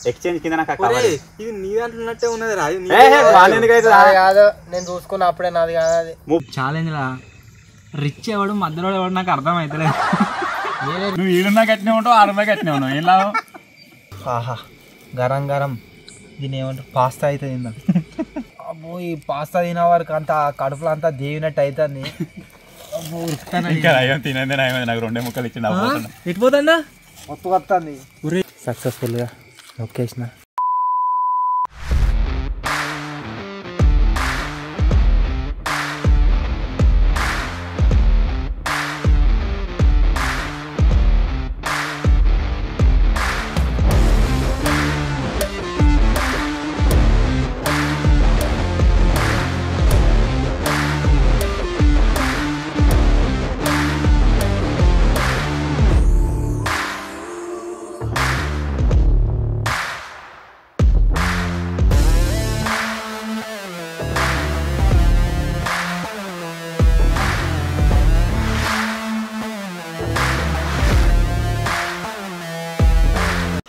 Exchange కింద నాకు ఇది నీ దాంట్లో ఉన్నట్టే ఉన్నది రా. కాదు నేను చూసుకున్న అప్పుడే నాది కాదు అది. ఛాలెంజ్ లా రిచ్ ఎవడు మధ్యలో ఎవడు నాకు అర్థం అవుతలేదు. నువ్వు ఈడున్నా కట్టినే ఉంటావు, ఆడున్నా కట్టినే ఉన్నావు, ఏం లాభం? ఆహా గరం గరం దీని ఏమంటారు పాస్తా అయితే తిందా. అబ్బో ఈ పాస్తా తినే వరకు అంతా కడుపులో అంతా దేవినట్టు అవుతుంది. తినేది నాకు 2 ముక్కలు ఇచ్చిండు. ఇటుపోతుందా మొత్తం వస్తుంది. సక్సెస్ఫుల్గా నొక్కేసిన.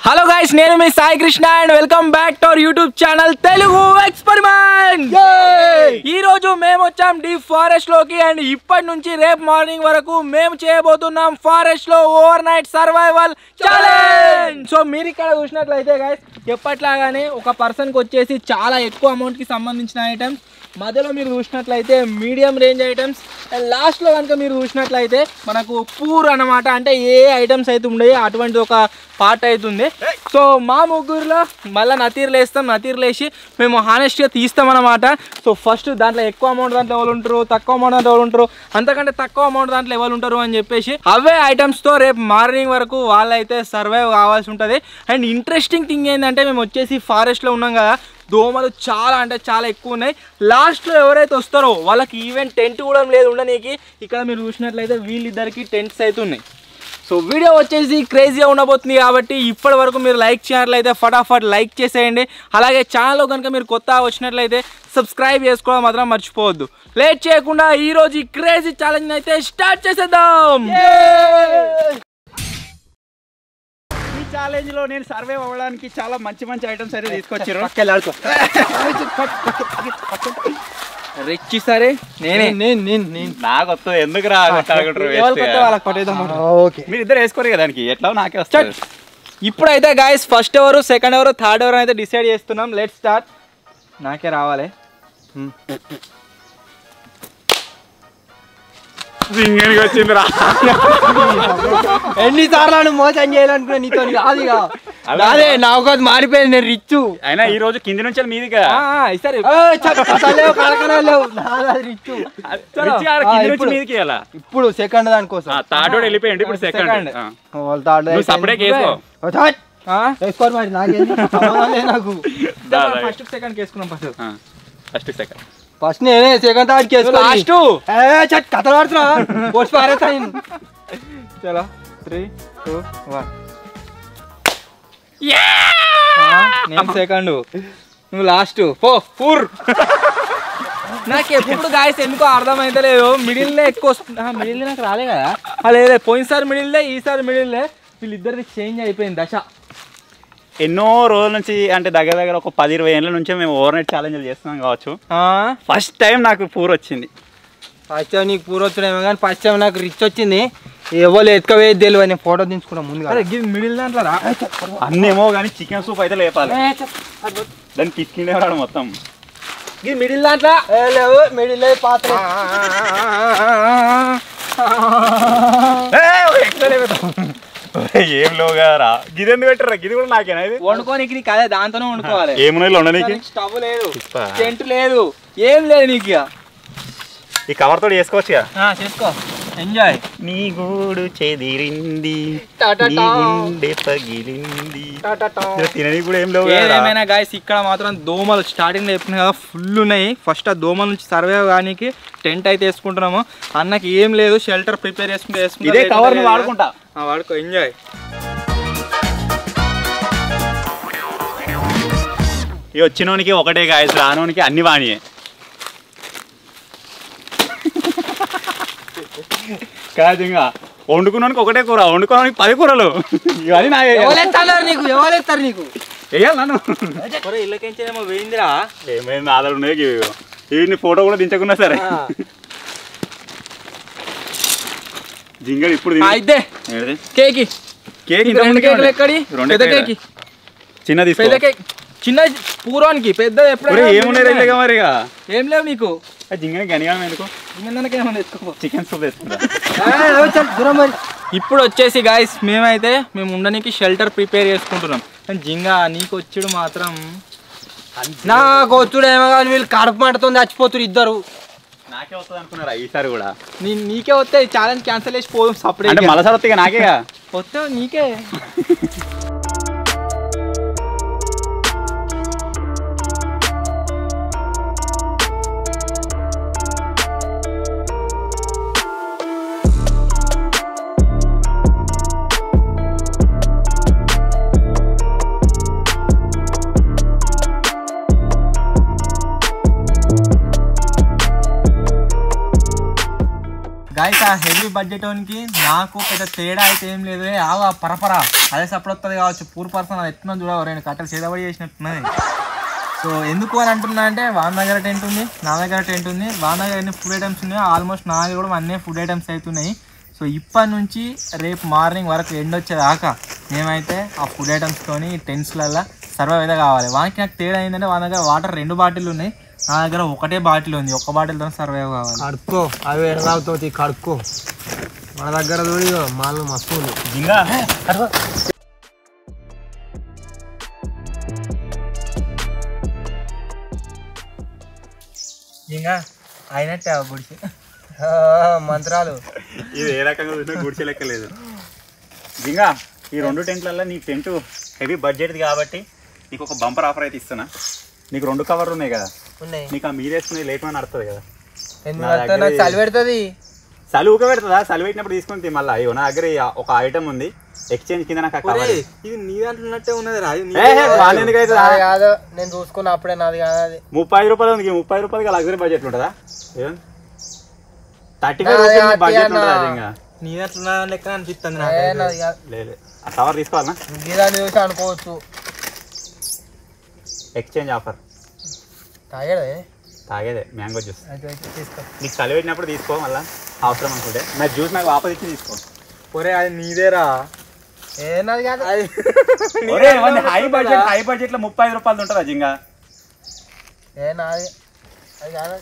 హలో గైస్, నేను మీ Sai Krishna and welcome back to our YouTube channel Telugu experiment. ఈ రోజు మేము వచ్చాం డీప్ ఫారెస్ట్ లోకి అండ్ ఇప్పటి నుంచి రేపు మార్నింగ్ వరకు మేము చేయబోతున్నాం ఫారెస్ట్ లో over night survival challenge. So మీరు ఇక్కడ చూసినట్లయితే గైస్ ఎప్పట్లాగానే ఒక పర్సన్ కి వచ్చేసి చాలా ఎక్కువ అమౌంట్ కి సంబంధించిన ఐటమ్స్, మధ్యలో మీరు చూసినట్లయితే మీడియం రేంజ్ ఐటమ్స్, లాస్ట్లో కనుక మీరు చూసినట్లయితే మనకు పూర్ అన్నమాట. అంటే ఏ ఐటమ్స్ అయితే ఉండేవి అటువంటి ఒక పార్ట్ అవుతుంది. సో మా ముగ్గురులో మళ్ళీ నతీర్లు వేస్తాం, నతీర్లు వేసి మేము హానెస్ట్గా తీస్తామన్నమాట. సో ఫస్ట్ దాంట్లో ఎక్కువ అమౌంట్ దాంట్లో ఎవరు ఉంటారు, తక్కువ అమౌంట్ దాంట్లో ఎవరు ఉంటారు, అంతకంటే తక్కువ అమౌంట్ దాంట్లో ఎవరు ఉంటారు అని చెప్పేసి అవే ఐటమ్స్తో రేపు మార్నింగ్ వరకు వాళ్ళైతే సర్వైవ్ కావాల్సి ఉంటుంది. అండ్ ఇంట్రెస్టింగ్ థింగ్ ఏంటంటే మేము వచ్చేసి ఫారెస్ట్లో ఉన్నాం కదా, దోమలు చాలా అంటే చాలా ఎక్కువ ఉన్నాయి. లాస్ట్లో ఎవరైతే వస్తారో వాళ్ళకి ఈవెన్ టెంట్ కూడా లేదు ఉండనీకి. ఇక్కడ మీరు చూసినట్లయితే వీళ్ళిద్దరికి టెంట్స్ అయితే ఉన్నాయి. సో వీడియో వచ్చేసి క్రేజీగా ఉండబోతుంది కాబట్టి ఇప్పటి వరకు మీరు లైక్ చేయనట్లయితే ఫటాఫట్ లైక్ చేసేయండి. అలాగే ఛానల్లో కనుక మీరు కొత్తగా వచ్చినట్లయితే సబ్స్క్రైబ్ చేసుకోవడం మాత్రం మర్చిపోవద్దు. లేట్ చేయకుండా ఈరోజు ఈ క్రేజీ ఛాలెంజ్ అయితే స్టార్ట్ చేసేద్దాం. ఛాలెంజ్ లో నేను సర్వైవ్ అవ్వడానికి చాలా మంచి మంచి ఐటమ్స్ అయితే తీసుకొచ్చారు. రిచ్ సరే నేనే నాకు వస్తుంది, ఎందుకు రా? మీరు ఇద్దరు వేసుకోరు కదా దానికి, ఎట్లా నాకే వస్తాడు. ఇప్పుడైతే గాయస్ ఫస్ట్ ఎవరు, సెకండ్ ఎవరు, థర్డ్ ఎవరు అయితే డిసైడ్ చేస్తున్నాం. Let's start. నాకే రావాలి. వచ్చింది రా. ఎన్నిసార్లు మోసం చేయాలనుకున్నా నీతో కాదుగా. అదే నాకు అది మారిపోయింది. నేను రిచ్ అయినా ఈ రోజు కింది నుంచి మీది ఇప్పుడు సెకండ్ దానికోసం థర్డ్ వెళ్ళిపోయింది. ఇప్పుడు సెకండ్ సపరేట్ వేసుకోరు మరి నాకేంది నాకు. ఫస్ట్ సెకండ్ వేసుకున్నాం. ఫస్ట్ సెకండ్ ఫస్ట్ నేనే సెకండ్ థర్డ్ కథలు ఆడుతున్నా పోస్ట్ పారేస్తా నేను. చలో 3, 2, 1. నేను సెకండ్, నువ్వు లాస్ట్. పూర్. నాకు ఎప్పుడు గాయస్ ఎందుకో అర్థమైతే లేదు, మిడిల్లే ఎక్కువ వస్తుంది. మిడిల్ నాకు రాలే కదా. లేదే పోయినసారి మిడిల్లే, ఈసారి మిడిల్లే. వీళ్ళిద్దరిది చేంజ్ అయిపోయింది దశ. ఎన్నో రోజుల నుంచి, అంటే దగ్గర దగ్గర ఒక 10-20 ఏళ్ళ నుంచి మేము ఓవర్ నైట్ ఛాలెంజ్ చేస్తున్నాం కావచ్చు. ఫస్ట్ టైం నాకు పూర్ వచ్చింది. ఫస్ట్ టైం నీకు పూర్ వచ్చినేమో కానీ ఫస్ట్ టైం నాకు రిచ్ వచ్చింది. ఎవరు ఎత్తుకవేది తెలియదు. నేను ఫోటో తీసుకున్నాను ముందుగా. మిడిల్ దాంట్లో రా అన్నేమో కానీ చికెన్ సూప్ అయితే లేపాలి. దాన్ని తీసుకునేవాడు మొత్తం. ఇది మిడిల్ దాంట్లో లేవు. మిడిల్ పాత్ర ఏం లోగారా గిది ఎందుకు పెట్టారా? గిది కూడా నాకేనా? ఇది వండుకోనికి నీకు అదే దాంతోనే వండుకోవాలి. ఏమున్నాయి ఉండడానికి? స్టవ్ లేదు, టెంట్ లేదు, ఏం లేదు నీకు. ఈ కవర్ తోటి చేసుకోవచ్చు కదా. చేసుకో, ఎంజాయ్. నీ గూడు చెదిరింది, పగిలింది. తినని కూడా ఏం లేవు. ఏదేమైనా గాయస్ ఇక్కడ మాత్రం దోమలు స్టార్టింగ్ లో చెప్పిన కదా ఫుల్ ఉన్నాయి. ఫస్ట్ ఆ దోమల నుంచి సర్వైవ్ కానీకి టెంట్ అయితే వేసుకుంటున్నాము. అన్నకి ఏం లేదు, షెల్టర్ ప్రిపేర్ చేసుకుంటే ఇదే కవర్ వాడుకుంటా. వాడుకో, ఎంజాయ్. ఇక వచ్చినోనికి ఒకటే గాయస్, రానోనికి అన్ని వాణియే. కాదు ఇంకా వండుకున్నానికి ఒకటే కూర, వండుకోవడానికి 10 కూరలు. ఇవన్నీ నీకు ఎవరు నీకు వేయాలి నన్ను ఇళ్ళకేమో వేయిందిరా. ఏమైంది ఆధార్ ఉన్నాయి ఇవి ఫోటో కూడా దించకున్నా సరే. జింగర్ ఇప్పుడు అయితే కేక్ కేక్ రెండు కేకులు ఎక్కడి పెద్ద కేక్ చిన్న పెద్ద కేక్ చిన్న పూర్వానికి పెద్ద ఎప్పుడు ఏమున్నాయి మరి ఏం లేవు నీకు. జింగని గనిగా ఎందుకు చికెన్ సూప్ వేసుకుంటా. ఇప్పుడు వచ్చేసి గాయస్ మేము ఉండడానికి షెల్టర్ ప్రిపేర్ చేసుకుంటున్నాం. కానీ జింగా నీకు వచ్చుడు మాత్రం నాకు వచ్చుడు ఏమో కానీ వీళ్ళు కడుపు మంటతో చచ్చిపోతురు ఇద్దరు. నాకే వస్తుంది అనుకున్నారా ఈసారి కూడా? నీకే వస్తే ఛాలెంజ్ క్యాన్సిల్ చేసి పోదాం సపరేట్. మళ్ళీసారి వస్తే నాకేగా వస్తే నీకే. గాయస్ ఆ హెవీ బడ్జెట్ వానికి నాకు పెద్ద తేడా అయితే ఏం లేదు. ఆగా పరపరా అదే సపోర్ట్ వస్తుంది కావచ్చు. పూర్ పర్సన్ అది ఎట్లా చూడవు, రెండు కట్టలు చేదబడి చేసినట్టున్నది. సో ఎందుకు అని అంటున్నా అంటే వాన్ దగ్గర టెంట్ ఉంది, నా దగ్గర టెంట్ ఉంది. వాన్ దగ్గర ఎన్ని ఫుడ్ ఐటమ్స్ ఉన్నాయో ఆల్మోస్ట్ నా దగ్గర కూడా అన్నీ ఫుడ్ ఐటమ్స్ అవుతున్నాయి. సో ఇప్పటి నుంచి రేపు మార్నింగ్ వరకు ఎండ్ వచ్చేదాకా మేమైతే ఆ ఫుడ్ ఐటమ్స్తోని టెంట్స్లల్లో సర్వైవ్ అయితే కావాలి. వానికి నాకు తేడా ఏంటంటే వాళ్ళ దగ్గర వాటర్ 2 బాటిల్ ఉన్నాయి, నా దగ్గర ఒకటే బాటిల్ ఉంది. ఒక్క బాటిల్తో సర్వైవ్ కావాలి. కడుక్కో అవి ఎడతావుతుంది కడుక్కో. మన దగ్గర చూడి మాలు మస్తు జింగా ఇంకా అయినట్టే గుడిసి మంత్రాలు. ఇది ఏ రకంగా చూసినా గుడిసె లెక్క లేదు. జింగా ఈ 2 టెంట్లలో నీ టెంట్ హెవీ బడ్జెట్ది కాబట్టి నీకు ఒక బంపర్ ఆఫర్ అయితే ఇస్తున్నా. నీకు 2 కవర్లు ఉన్నాయి కదా, నీకు ఆ మీరు వేసుకునేది లేట్ అని నడుతుంది కదా. నాకు చలి పెడుతుంది. చలి ఊక పెడుతుందా? చలి పెట్టినప్పుడు తీసుకుని మళ్ళీ అయ్యో నా దగ్గర ఒక ఐటమ్ ఉంది ఎక్స్చేంజ్ కింద నాకు ఇది నీ దాంట్లో ఉన్నది రా. కాదు నేను చూసుకున్నా అప్పుడే నాది కాదు. అది 30 రూపాయలు ఉంది. 30 రూపాయలకి లగ్జరీ బడ్జెట్ ఉంటుందా? 35 రూపాయలు బడ్జెట్ ఉంటుందా? జింగా నీ దాంట్లో లెక్క అనిపిస్తుంది లేదు. ఆ కవర్ తీసుకోవాలన్నా? గీదాన్ని చూసి అనుకోవచ్చు. ఎక్స్చేంజ్ ఆఫర్ తాగేదే మ్యాంగో జ్యూస్. తీసుకో. నీకు చలి పెట్టినప్పుడు తీసుకో, మళ్ళీ అవసరం అనుకుంటే నాకు జ్యూస్ నాకు వాపస్ ఇచ్చి తీసుకో. ఒరే అది నీదేరా. ఏనాది కాదు హై బడ్జెట్ లో 35 రూపాయలు ఉంటుందా జింగా? నాది అది కాదు.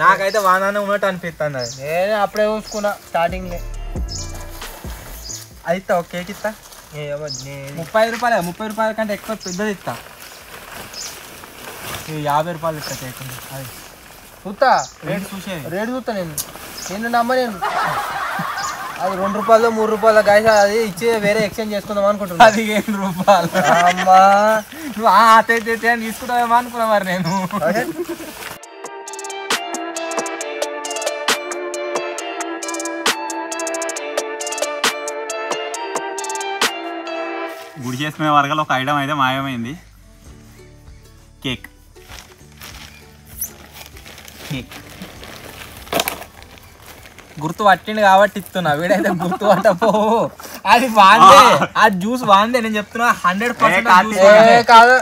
నాకైతే వానానే ఉన్నట్టు అనిపిస్తుంది. అది నేను అప్పుడే చూసుకున్నా స్టార్టింగ్. అది ఇస్తా ఒక కేక్ ఇస్తా. 30 రూపాయలు 30 రూపాయల కంటే ఎక్కువ పెద్దది ఇస్తా. 50 రూపాయలు ఇస్తా కేక్. అది చూస్తా రేట్ చూసేది రేటు చూస్తా. నేను నమ్మలేను. అది 2 రూపాయలు 3 రూపాయలు గాయస్ అది ఇచ్చి వేరే ఎక్స్చేంజ్ చేసుకుందాం అనుకుంటున్నా. 15 రూపాయలు అమ్మా నువ్వు అని తీసుకుంటావేమో అనుకున్నా మరి నేను. గుడి చేసుకునే వర్గాలు ఒక ఐటమ్ అయితే మాయమైంది. కేక్ గుర్తు పట్టిండు కాబట్టి ఇస్తున్నా. వీడైతే గుర్తు పట్టపో. అది వాందే, ఆ జ్యూస్ వాందే. నేను చెప్తున్నా 100% కాదు.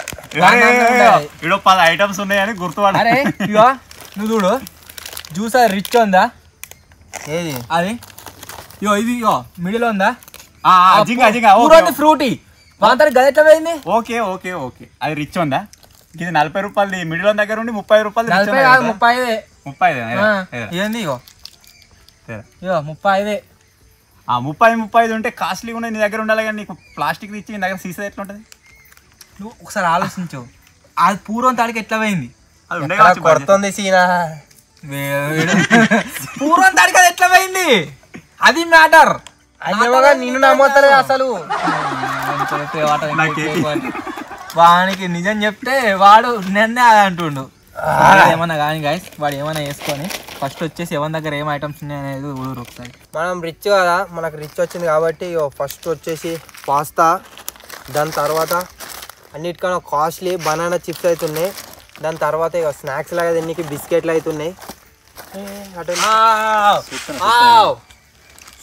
ఇక్కడ 10 ఐటమ్స్ ఉన్నాయని గుర్తుపడ. అరే ఇగో నువ్వు చూడు జ్యూస్ అది రిచ్ ఉందా? ఏది అది ఇగో ఇది ఇగో మిడిల్ ఉందా? ఫ్రూటీ వాంతా గది ఎట్లా పోయింది? ఓకే ఓకే ఓకే అది రిచ్ ఉందా? ఇది 40 రూపాయలు మిడిల్ దగ్గర ఉండి 30 రూపాయలు. 35 ఏంది ఇగో 35. 35 ఉంటే కాస్ట్లీ ఉన్నాయి నీ దగ్గర ఉండాలి కానీ నీకు ప్లాస్టిక్ ఇచ్చి నీ దగ్గర సీసా ఎట్లా ఉంటుంది? నువ్వు ఒకసారి ఆలోచించు. అది పూర్వం తాడికి ఎట్లా పోయింది? అది కొడుతుంది సీనా. పూర్వం తాడికి అది ఎట్లా పోయింది? అది మ్యాటర్. నిన్ను నమ్మతారు అసలు. వానికి నిజం చెప్తే వాడు నిన్నే అది అంటుండు. ఏమన్నా కానీ గాయస్ వాడు ఏమైనా వేసుకొని ఫస్ట్ వచ్చేసి ఎవరి దగ్గర ఏం ఐటమ్స్ ఉన్నాయి అనేది ఊరు ఒకసారి. మనం రిచ్ కదా, మనకు రిచ్ వచ్చింది కాబట్టి ఫస్ట్ వచ్చేసి పాస్తా, దాని తర్వాత అన్నిటికన్నా కాస్ట్లీ బనానా చిప్స్ అవుతున్నాయి. దాని తర్వాత ఇక స్నాక్స్ లాగా దీనికి బిస్కెట్లు అవుతున్నాయి.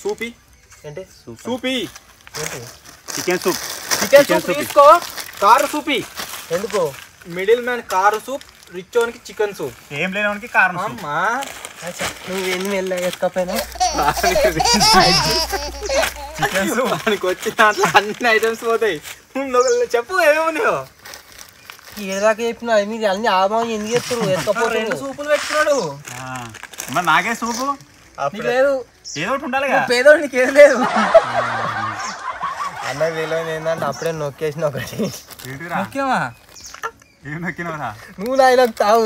సూపీ ఏంటి సూపీ ఏంటి చికెన్ సూప్. చికెన్ సూప్ తీసుకో. కారు సూపి ఎందుకు మిడిల్ మ్యాన్ కారు సూప్, రిచ్ ఓన్కి చికెన్ సూప్. ఏం లేనివానికి కారణం అమ్మా నువ్వు ఎన్ని మెల్ల వేసుకోపోయినా చికెన్ సూప్ దానికి వచ్చిన దాంట్లో అన్ని ఐటమ్స్ పోతాయి. చెప్పు ఏమేమి ఉన్నాయో. ఏదాకా చెప్పినా మీరు అన్ని ఆభావం ఎందుకు చెప్తారు ఎత్తుకపోతే 2 సూపులు పెట్టుకున్నాడు. మరి నాకే సూపు నీకు లేదు, ఏదో ఒకటి ఉండాలి పేదోడు నీకు ఏది లేదు. అన్నకు తెలియదు ఏంటంటే అప్పుడే నొక్కేసిన ఒకటి ముఖ్యమా ఏం నొక్కినవరా నువ్వు నాయనకు తావు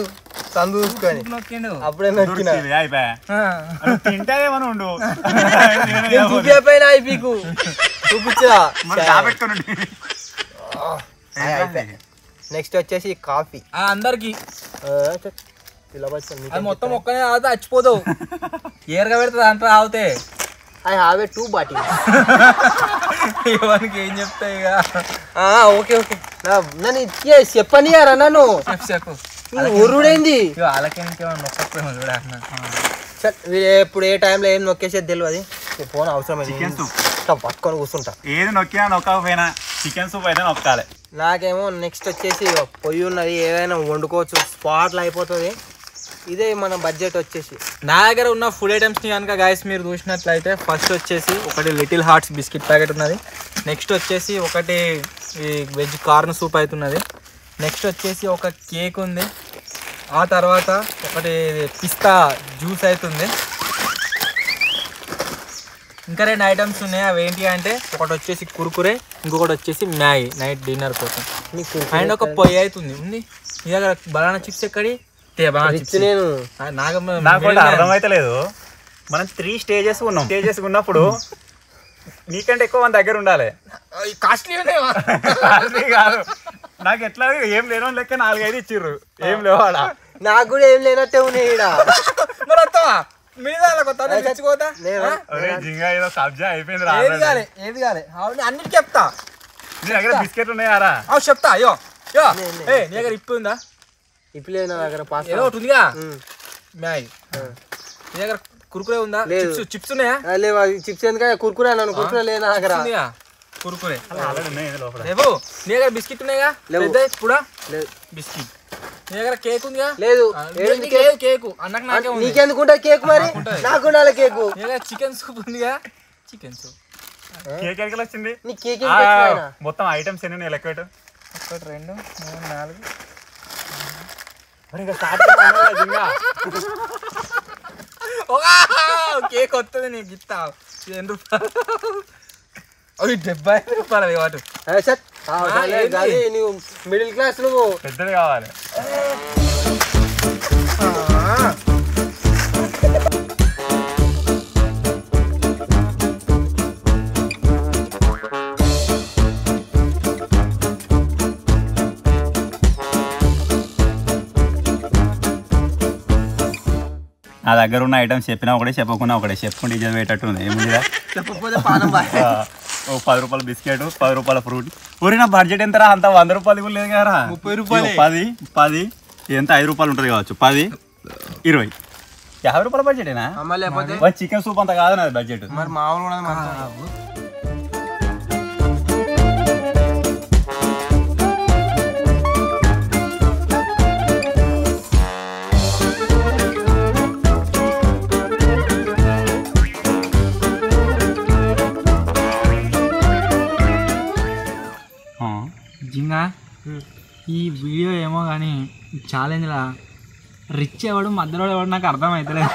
సందు చూసుకొని నొక్కిండు. అప్పుడే నొక్కిన తింటావేమని ఉండు చూపిపోయినా అయిపీకు చూపించా నెక్స్ట్ వచ్చేసి కాఫీ అందరికి అది మొత్తం ఒక్కనే తాగితే చచ్చిపోతావు. ఏరగా పెడితే దాంట్లో తాగితే ఐ హావ్ ఏ 2 బాటిల్. ఎవరికి ఏం చెప్తా ఇక. ఓకే ఓకే నన్ను చెప్పని నన్ను చెప్పు ఉరుడైంది వాళ్ళకి ఇంకేమన్నా నొక్కకపోయినా చూడ. ఇప్పుడు ఏ టైంలో ఏం నొక్కేసేది తెలియదు. ఫోన్ అవసరం చికెన్ సూప్ పట్టుకొని కూర్చుంటా. ఏది నొక్కినా నొక్కకపోయినా చికెన్ సూప్ అయితే నొక్కాలి. నాకేమో నెక్స్ట్ వచ్చేసి పొయ్యి ఉన్నది, ఏదైనా వండుకోవచ్చు, స్పాట్లో అయిపోతుంది. ఇదే మన బడ్జెట్ వచ్చేసి. నా దగ్గర ఉన్న ఫుడ్ ఐటమ్స్ని కనుక గాయస్ మీరు చూసినట్లయితే ఫస్ట్ వచ్చేసి ఒకటి లిటిల్ హార్ట్స్ బిస్కెట్ ప్యాకెట్ ఉన్నది. నెక్స్ట్ వచ్చేసి ఒకటి ఈ వెజ్ కార్న్ సూప్ అవుతున్నది. నెక్స్ట్ వచ్చేసి ఒక కేక్ ఉంది. ఆ తర్వాత ఒకటి పిస్తా జ్యూస్ అవుతుంది. ఇంకా 2 ఐటమ్స్ ఉన్నాయి. అవి ఏంటి అంటే ఒకటి వచ్చేసి కుర్కురే, ఇంకొకటి వచ్చేసి మ్యాగీ నైట్ డిన్నర్ కోసం. అండ్ ఒక పొయ్యి అవుతుంది ఉంది. మీ దగ్గర బనానా చిప్స్ ఎక్కడి నేను నాకు అర్థమైతే లేదు. మనం 3 స్టేజెస్ ఉన్నాం. స్టేజెస్ ఉన్నప్పుడు నీకంటే ఎక్కువ మన దగ్గర ఉండాలి. కాస్ట్లీ కాదు, నాకు ఎట్లా ఏం లేనో లెక్క 4-5 ఇచ్చిర్రు. ఏం లేవాడా నాకు కూడా ఏం లేనట్టే ఉన్నాయి ఈడ. మరి వస్తావా మీద తెచ్చుకోతా. జింగా ఏదో కబ్జా అయిపోయింది. ఏది కాలే అన్నిటికీ చెప్తా. నీ దగ్గర బిస్కెట్లు ఉన్నాయారా? చెప్తా. అయ్యో నీ దగ్గర ఇప్పు ఉందా? ఇప్పుడు లేదు నా దగ్గర. ఏదో ఒకటి ఉందిగా మ్యాగీ. నీ దగ్గర కుర్కురే ఉందా? చిప్స్ ఉన్నాయా? లేవు. చిప్స్ ఎందుకంటే కుర్కురే అన్నాను. కుర్కురే లేదు నా దగ్గర. కుర్కురే లేవు. నీ దగ్గర బిస్కెట్ ఉన్నాయిగా? కూడా బిస్కెట్. నీ దగ్గర కేక్ ఉందిగా? లేదు. కేకు అన్నకు నాకే ఉంది. నీకెందుకుంటా కేక్? మరి నాకు ఉండాలి కేకు. నీ దగ్గర చికెన్ సూప్ ఉందిగా? Chicken soup. కేక్ ఎక్కడ వచ్చింది? నీ కేక్ మొత్తం ఐటమ్స్ ఎన్ని ఉన్నాయి లెక్క? 1 2 3 4. కేక్ వస్తుంది నీకు ఇస్తా. 10 రూపాయలు. అవి 70 రూపాయలు వాటు. నువ్వు మిడిల్ క్లాస్, నువ్వు పెద్దది కావాలి. నా దగ్గర ఉన్న ఐటమ్స్ చెప్పినా ఒకటే, చెప్పకుండా ఒకటే. చెప్పుకుంటే ఇజ్జత పెట్టట్టు ఉంది. ఏముందిగా చెప్పకపోతే పానం బాగా. 10 రూపాయల బిస్కెట్, 10 రూపాయల ఫ్రూట్. ఊరి నా బడ్జెట్ ఎంతరా? అంత 100 రూపాయలు కూడా లేదు కదా. 30 రూపాయలు. 10 ఎంత 5 రూపాయలు ఉంటుంది కావచ్చు. 10 20 50 రూపాయల బడ్జెటేనా? లేకపోతే చికెన్ సూప్ అంత కాదు నాది బడ్జెట్. మరి మామూలు జింగా ఈ వీడియో ఏమో కానీ ఛాలెంజ్లా రిచ్ ఎవడు మధ్యలో ఎవడు నాకు అర్థమవుతలేదు.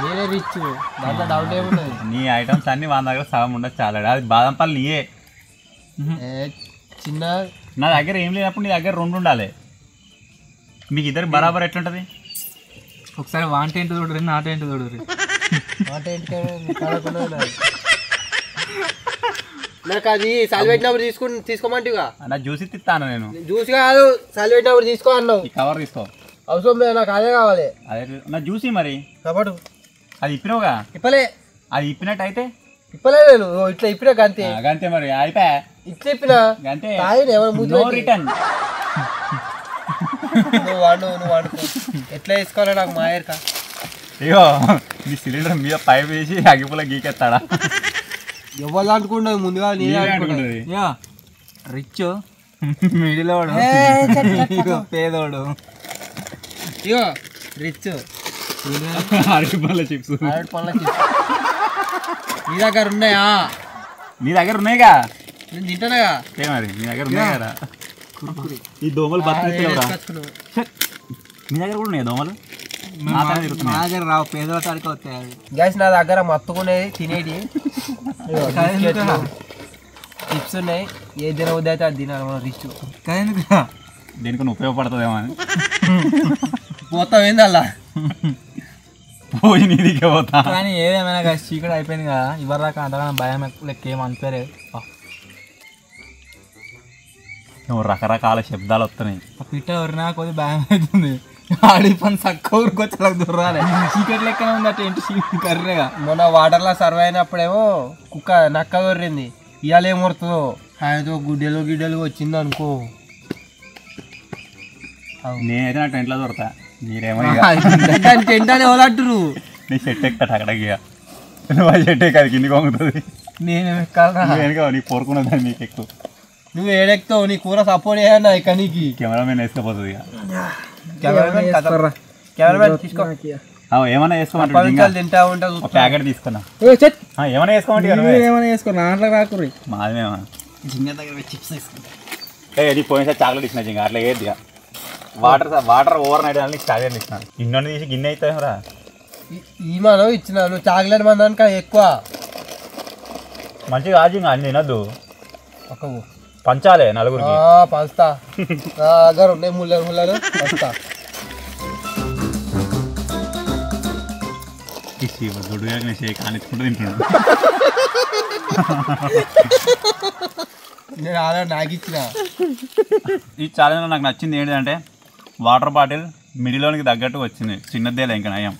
నేనే రిచ్, దాంట్లో డౌట్ ఏమున్నది. నీ ఐటమ్స్ అన్ని మన దగ్గర సగం ఉండదు. చాలా అది బాదంపల్లి నీయే. చిన్న నా దగ్గర ఏం లేనప్పుడు నీ దగ్గర 2 ఉండాలి. మీకు ఇద్దరు బరాబర్ ఎట్లుంటది? ఒకసారి వాంటేంటి చూడరు, నాటేంటి చూడరు. నాకు అది చలి పెట్టినప్పుడు తీసుకోమంటిగా. నా జ్యూస్ ఇస్తాను నేను. జ్యూస్ కాదు, చలి పెట్టినప్పుడు తీసుకో అన్నావు. ఈ కవర్ తీసుకో. అవసరం లేదు, నాకు అదే కావాలి. అదే నా జ్యూస్ మరి కాబట్టి అది ఇప్పినావుగా? ఇప్పలే. అది ఇప్పినట్టు అయితే ఇప్పలే. నేను ఇట్లా ఇప్పినా గంతే. గంతే మరి అయిపోయా. ఇట్లా ఇప్పినా గంతే. రిటర్న్. నువ్వు వాడు ఎట్లా వేసుకోవాలి నాకు మాయర్కా. అయ్యో నీ సిలిండర్ మీద పైప్ వేసి అగ్గిపుల్ల గీకెత్తాడా? ఎవరు అనుకుంటుంది ముందుగా? రిచ్ మిడిలోడు పేదోడు ఇగో రిచ్ అరటి పళ్ళ చిప్స్ అరటి పండ్ల చిప్స్ నీ దగ్గర ఉన్నాయా? నీ దగ్గర ఉన్నాయిగా నేను తింటానుగా. మరి నీ దగ్గర ఉన్నాయి కదా ఈ దోమలు బతుకురా. నీ దగ్గర కూడా ఉన్నాయి దోమలు? మా దగ్గర రావు, పేదోళ్ళ కాడికి వస్తాయి అవి. గ్యాస్ నా దగ్గర మత్తుకునేది తినేటి చిప్స్ ఉన్నాయి. ఏ తినవద్దు అయితే అది తినాలి మనం రిచ్. ఎందుకు దేనికి ఉపయోగపడుతుందేమో అని పోతాం ఏంది అలా పోయి నీ దిగే పోతా. కానీ ఏదేమైనా కదా చీకటి అయిపోయింది కదా, ఇవరిదాకా అంతగా భయం లెక్క ఏం అనిపించలేదు. రకరకాల శబ్దాలు వస్తున్నాయి. పిట్ట ఎవరినా కొద్దిగా భయం అవుతుంది. ఆడి పని చక్క ఊరుకొచ్చేలాగా దొరాలి. చీకటి లెక్కనే ఉంది ఆ టెంట్ కర్రేగా. మొన్న వాటర్లో సర్వ్ అయినప్పుడేమో కుక్క నక్క దొర్రింది. ఇవాళ ఏం కొడుతుందో ఆయనతో గుడ్డెలు గిడ్డలు వచ్చింది అనుకో. నేనైతే నా టెంట్లో దొరతా. మీరేమో టెంట్ అని ఎవరంటారు? నీ షెట్ ఎక్క అక్కడికి నువ్వు ఆ షెట్ ఎక్క అది కిందికి వంగుతుంది. నేనేం ఎక్కాలరా? నీకు కోరుకున్నది నీకు ఎక్కువ. నువ్వు ఏడెక్తావు, నీ కూర సపోర్ట్ చేయన్నా ఇక నీకు. కెమెరామెన్ వేసుకపోతుంది ఇక. కెమెరామెన్ తీసుకో. ఏమైనా వేసుకోమంటే తింటా ఉంటా ప్యాకెట్ తీసుకున్నా. ఏమైనా వేసుకోమంటే ఏమైనా వేసుకో, నాట్లో రాకుర్రి. మాదేమా జింగ దగ్గర చిప్స్ తీసుకుంటా. నీ పోయినసారి చాక్లెట్ ఇచ్చిన జింగ అట్లా ఏది వాటర్ ఓవర్ నైట్ అని చాక్లెట్ ఇచ్చిన. ఇన్నొన్ని తీసి గిన్నె అవుతాయి రా. ఈ మనం ఇచ్చిన నువ్వు చాక్లెట్ మందానిక ఎక్కువ మంచిగా కాదు జింగ అన్ని తినద్దు. ఒక పంచాలే నలుగురికి. పంచుతా నా దగ్గర ఉన్నాయి ముళ్ళలు పంచుతా. దుడుగా కానిచ్చుకుంటూ తింటున్నాడు. నేను ఆల్రెడీ నాకు ఇచ్చిన. ఈ ఛాలెంజ్లో నాకు నచ్చింది ఏంటంటే వాటర్ బాటిల్ మిడిలోనికి తగ్గట్టు వచ్చింది. చిన్నదేలే ఇంకా నయం.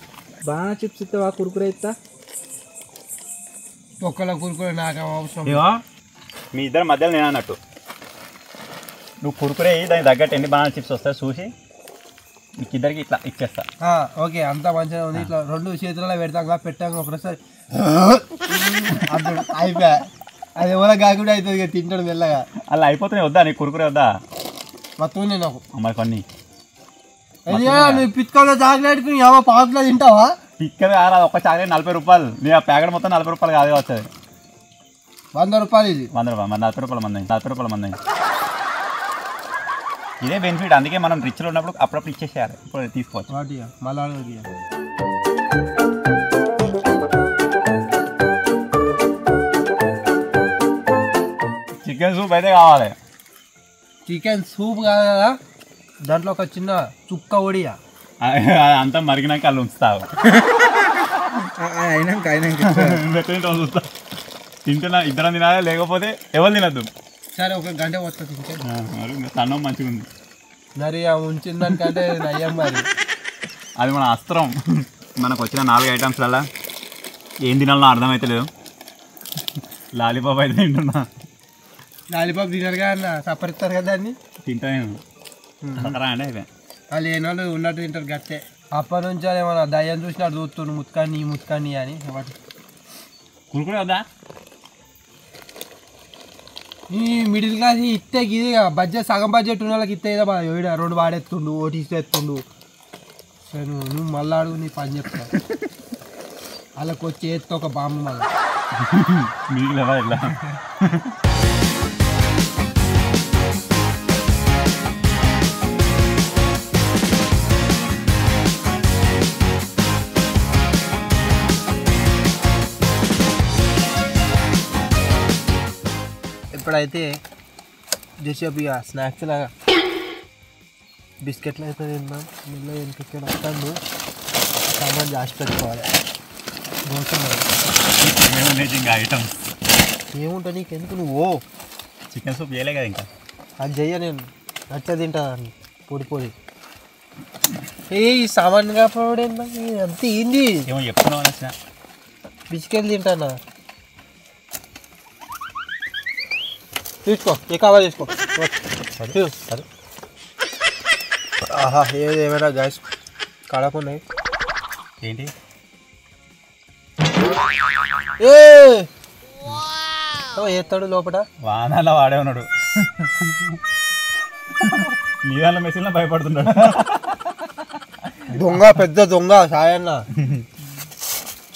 బాగా చిప్స్ ఇస్తావా? కురుకురే ఇస్తా. ఒక్కల కురుకురే నాకు అవసరం. ఇగో మీ ఇద్దరి మధ్యలో నేను అన్నట్టు నువ్వు కురుకురే దానికి తగ్గట్టు ఎన్ని బనానా చిప్స్ వస్తాయి చూసి మీకు ఇద్దరికి ఇట్లా ఇచ్చేస్తా. ఓకే అంతా మంచిగా ఉంది. ఇట్లా రెండు చేతులలో పెడతాం పెట్టాక ఒకసారి అయిపోయా. అది ఎవరో కాకుండా అవుతుంది ఇక తింటాడు మెల్లగా. అలా అయిపోతున్నాయి. వద్దా నీకు కురుకురే వద్దా? మొత్తం నాకు అమ్మాయి కొన్ని నువ్వు పిచ్చుకోలో చాక్లెట్ పాకులో తింటావా? పిక్కది కాదు, ఒక్క చాక్లెట్ 40 రూపాయలు. నీ ఆ ప్యాకెట్ మొత్తం 40 రూపాయలు కాదే వస్తుంది. 100 రూపాయలు ఇది. 100 రూపాయలు మరి 40 రూపాయలు మంది 40 రూపాయలు మంది. ఇదే బెనిఫిట్. అందుకే మనం రిచ్లో ఉన్నప్పుడు అప్పుడప్పుడు ఇచ్చేసేయాలి. ఇప్పుడు తీసుకోవచ్చు. మళ్ళీ చికెన్ సూప్ అయితే కావాలి. చికెన్ సూప్ కాదు కదా, దాంట్లో ఒక చిన్న చుక్క ఒడియా అంతా మరిగినాక వాళ్ళు ఉంచుతావు. చూస్తా తింటున్నా. ఇద్దరం తినాలి, లేకపోతే ఎవరు తినద్దు. సరే ఒక గంట వస్తుంది చికెన్. సన్నం మంచిగా ఉంది. మరి ఉంచిన దానికంటే నయ్యం మరి. అది మన అస్త్రం. మనకు వచ్చిన 4 ఐటమ్స్లలో ఏం తినాలో అర్థమైతే లేదు. లాలీపాప్ అయితే తింటున్నా. లాలీపాప్ తినరు కదా, సపరిస్తారు కదా దాన్ని. తింటా నేను అండి. అయితే వాళ్ళు ఏ వాళ్ళు ఉన్నట్టు తింటారు గట్టే. అప్పటి నుంచి ఏమన్నా దయ్యం చూసినట్టు చూస్తుండు ముత్కాన్ని అని. కురుకురే వద్దా? ఈ మిడిల్ క్లాస్ ఇస్తే ఇది బడ్జెట్ సగం బడ్జెట్ ఉన్న వాళ్ళకి ఇస్తే కదా 2 వాడేస్తుండు, ఒకటి ఇస్తేస్తుండు. సరే నువ్వు మళ్ళీ అడుగు, నీ పని చెప్తా. వాళ్ళకి వచ్చి ఎత్తే ఒక బాంబు మళ్ళీ మిడిల్ ఇట్లా. ఇప్పుడైతే జస్ట్ ఇక స్నాక్స్ లాగా బిస్కెట్లు అయితే తిందాం. మళ్ళీ ఇక్కడ వస్తాను సామాన్ జాసి పెట్టుకోవాలి. ఐటమ్స్ ఏముంటా నీకు ఎందుకు? నువ్వు చికెన్ సూప్ చేయలే కదా ఇంకా. అది చెయ్య, నేను నచ్చ తింటా పొడి. ఏ సామాన్గా పడేందా అంత ఏంది? ఏమో చెప్తున్నావు. బిస్కెట్లు తింటానా? తీసుకో, ఏ కావాలి తీసుకో. సరే. ఆహా ఏమైనా గ్యాస్ కడకున్నాయి ఏంటి? ఏస్తాడు లోపల. వానాలో వాడే ఉన్నాడు. నీ దాంట్లో మెషిన్లో భయపడుతున్నాడు. దొంగ పెద్ద దొంగ సాయన్న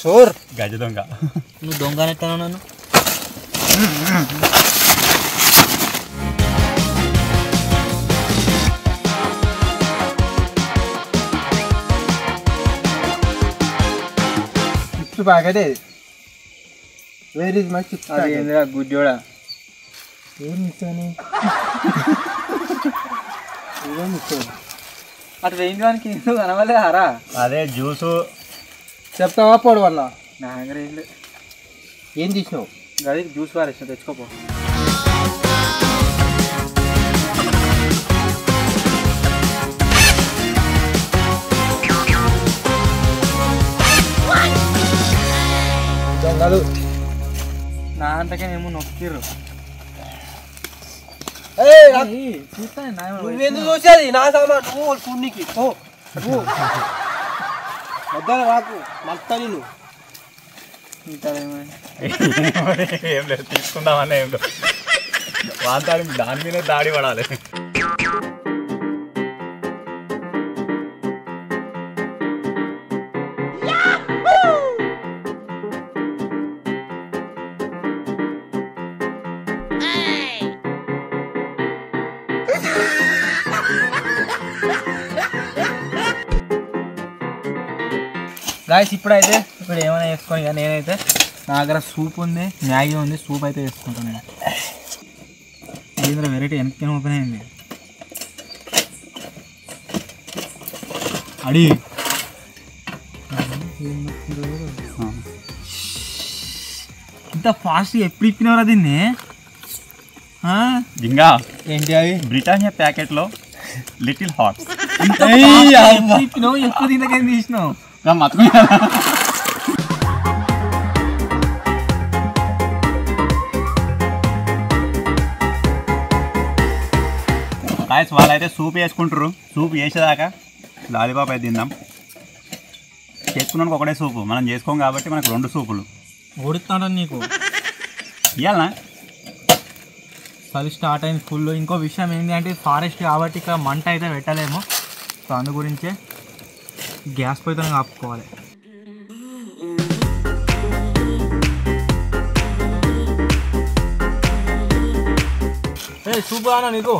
చోర్ గజ దొంగ. నువ్వు దొంగనెత్తాను నన్ను. Chips packet where is my chips ఏందిరా గుడ్డోడా? ఏం ఇచ్చాను ఏం ఇచ్చాను అటు వేయింది వానికి ఎందుకు కనవలేరా? అదే జ్యూసు చెప్తావా పోడు వల్ల నా దగ్గర ఏం లేదు. ఏం తీసినావు? గది జ్యూస్ పారేసిన తెచ్చుకోపో. దొంగలు నా అంతకే ఏమో నొక్కిర్రు. నువ్వెందుకు చూసేది నా సామాన్? నువ్వు చూడనికి మధ్యాహ్నం రాకు మత్తా నేను ఏం లేదు తీసుకుందామని ఏం లేదు. వాంతాడి దాని మీద దాడి పడాలి. గాయస్ ఇప్పుడు ఏమైనా వేసుకొని ఇక నేనైతే నా దగ్గర సూప్ ఉంది, మ్యాగీ ఉంది. సూప్ అయితే వేసుకుంటాను నేను. ఇందులో వెరైటీ వెనక్కి ఓపెన్ అయింది. అడి ఇంత ఫాస్ట్గా ఎప్పుడు ఇప్పినవరా దీన్ని? జింగా ఏంటి అవి? బ్రిటానియా ప్యాకెట్లో లిటిల్ హార్ట్స్. ఇప్పినావు ఎప్పుడు దీనికైనా తీసినావు? గాయస్ వాళ్ళైతే సూప్ వేసుకుంటారు. సూప్ వేసేదాకా లాలీపాప్ అయితే తిందాం. చేసుకున్నానికి ఒకటే సూపు, మనం చేసుకోం కాబట్టి మనకు 2 సూపులు. ఓడుతాడు నీకు ఇవ్వాలనా? చలి స్టార్ట్ అయింది ఫుల్. ఇంకో విషయం ఏంటి అంటే ఫారెస్ట్ కాబట్టి ఇక్కడ మంట అయితే పెట్టలేము. సో అందు గురించే గ్యాస్ పొయ్యితోనే ఆపుకోవాలి. సూప్ కావాలా నీకు?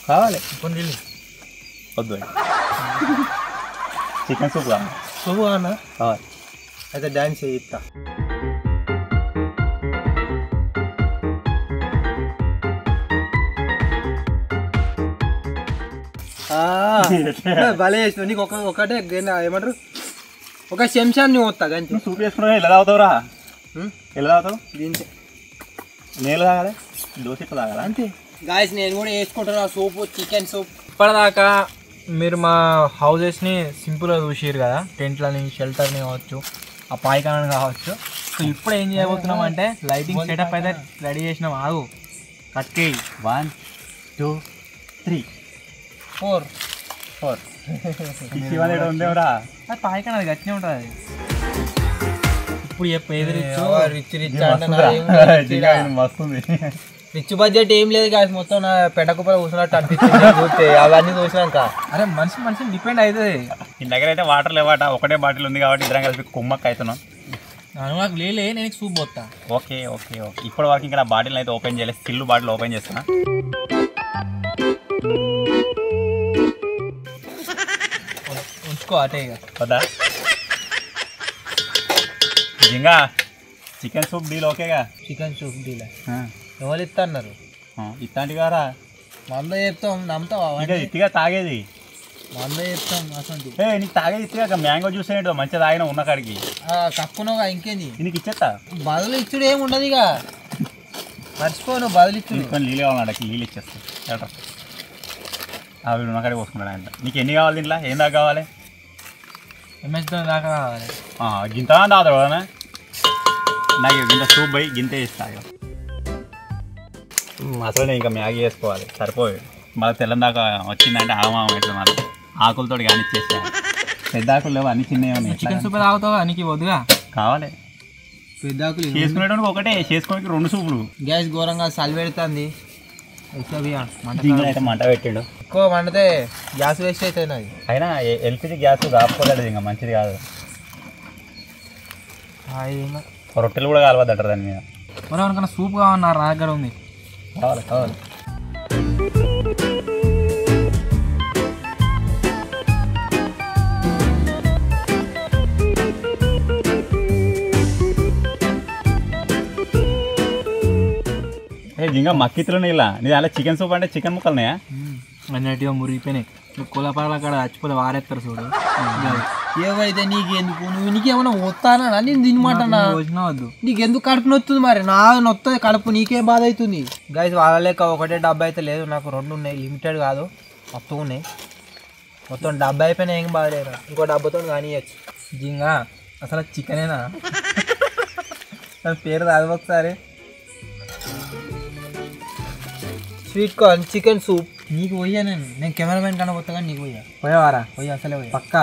కావాలి కొన్ని నీళ్ళు వద్దు, చికెన్ సూప్ కావాలి. సూపు కావాలా? కావాలి. అయితే డాన్స్ చేయిస్తా. భలే చేసినావు. నీకు ఒకటే ఏమంటారు ఒక చెంచాన్ని వస్తా కానీ నువ్వు సూప్ వేసుకున్నా ఎలా తాగుతావురా? ఎలా తాగుతావు? దీంతో నీళ్ళు తాగాలి, దోశ ఇట్లా తాగాలి అంతే. గాయస్ నేను కూడా వేసుకుంటున్నా సూప్, చికెన్ సూప్. ఇప్పటిదాకా మీరు మా హౌజెస్ని సింపుల్గా చూసిరు కదా, టెంట్లని, షెల్టర్ని కావచ్చు, ఆ పాయికాలని కావచ్చు. సో ఇప్పుడు ఏం చేయబోతున్నాం అంటే లైటింగ్ సెటప్ అయితే రెడీ చేసినాం. ఆగు కట్కి 1 2 3 4 ఉందేవరా? అది పాయికాన అది గట్టినే ఉంటుంది. అది ఇప్పుడు చెప్పు ఏది రిచ్ వస్తుంది. రిచ్ బడ్జెట్ ఏం లేదు గాయస్, మొత్తం నా పెడకుపై కూర్చున్నట్టు అనిపిస్తుంది చూస్తే. అవన్నీ చూసినాక అరే మనిషి డిపెండ్ అవుతుంది. ఈ దగ్గర అయితే వాటర్ లేవాట, ఒకటే బాటిల్ ఉంది కాబట్టి ఇద్దరం కలిపి కుమ్మక్క అవుతున్నాం. నాకు లేలే, నేను సూప్ పోతా. Okay okay okay. ఇప్పటి వరకు ఇంకా బాటిల్ అయితే ఓపెన్ చేయలేదు. స్టిల్ బాటిల్ ఓపెన్ చేస్తున్నా. ఉంచుకో అటే ఇక వద్దా? జింగా చికెన్ సూప్ డీల్ ఓకేగా? చికెన్ సూప్ డీలే ఎవరు ఇస్తా అన్నారు? ఇట్లాంటి గారా మంద చెప్తాం, నమ్ముతావా? ఇక ఇట్టిగా తాగేది మంద చెప్తాం అసలు. నీకు తాగేది ఇట్టిగా మ్యాంగో జ్యూస్ ఏంటో మంచిగా తాగిన ఉన్న కాడికి కప్పునుగా ఇంకేంది నీకు ఇచ్చేస్తా. బదులు ఇచ్చుడు ఏమి ఉండదు ఇక, మర్చిపోను బదులు ఇచ్చుడు. కొన్ని నీళ్ళు కావాలన్నాడు, నీళ్ళు ఇచ్చేస్తా. అవి ఉన్న కాడికి పోసుకున్నాడు ఆయన. నీకు ఎన్ని కావాలి దీంట్లో? ఏం దాకా కావాలి? ఎంఎస్ దాకా కావాలి. గింత తాగుతాడు కదా నాకు. గింత సూప్ పోయి గింతే ఇస్తా. అసలు ఇంకా మ్యాగీ వేసుకోవాలి సరిపోయి. మళ్ళీ తెల్లం దాకా వచ్చిందంటే ఆమామ ఇట్లా మళ్ళీ ఆకులతో కానీ ఇచ్చేస్తా. పెద్ద ఆకులు లేవు, అన్ని చిన్నవి ఉన్నాయి. చికెన్ సూప్ తాగుతావా? నీకు వద్దుగా కావాలి. పెద్ద ఆకులు చేసుకునేటువంటి ఒకటే, చేసుకోవడానికి 2 సూపులు. గ్యాస్ ఘోరంగా చలి పెడుతుంది. జింగ అయితే మంట పెట్టిండు. ఎక్కువ మండితే గ్యాస్ వేస్ట్ అవుతుంది అది. అయినా ఎల్పిజి గ్యాస్ కాకపోలేదు ఇంకా మంచిది కాదు. రొట్టెలు కూడా కాలవద్దంటారు దాని మీద. మనకన్నా సూప్ కావన్నారు నా దగ్గర ఉంది. కావాలి. జింగా మక్కితులు ఇలా నీ అలా చికెన్ సూప్ అంటే చికెన్ ముక్కలున్నాయా అన్నట్టుగా మురిగిపోయినాయి. కులపాల కాడ చచ్చిపోతే వారేస్తారు చూడు. ఏవైతే నీకెందుకు నీకేమన్నా వస్తానా నేను తినమాటనా వద్దు నీకెందుకు కడుపు నొత్తుంది మరి నా నొత్తది కడుపు నీకేం బాధ అవుతుంది. గైస్ వాళ్ళ లెక్క ఒకటే డబ్బా అయితే లేదు, నాకు 2 ఉన్నాయి, లిమిటెడ్ కాదు మొత్తం ఉన్నాయి. మొత్తం డబ్బా అయిపోయినా ఏం బాధ లేదు, ఇంకో డబ్బాతో కానియచ్చు. జింగా అసలు చికెనేనా? పేరు రాదు ఒకసారి. Sweet corn chicken soup. నీకు పోయా నేను కెమెరామెన్ కన్నా కొత్తగా నీకు పోయా. పోయావారా? పోయా అసలే పోయా. పక్కా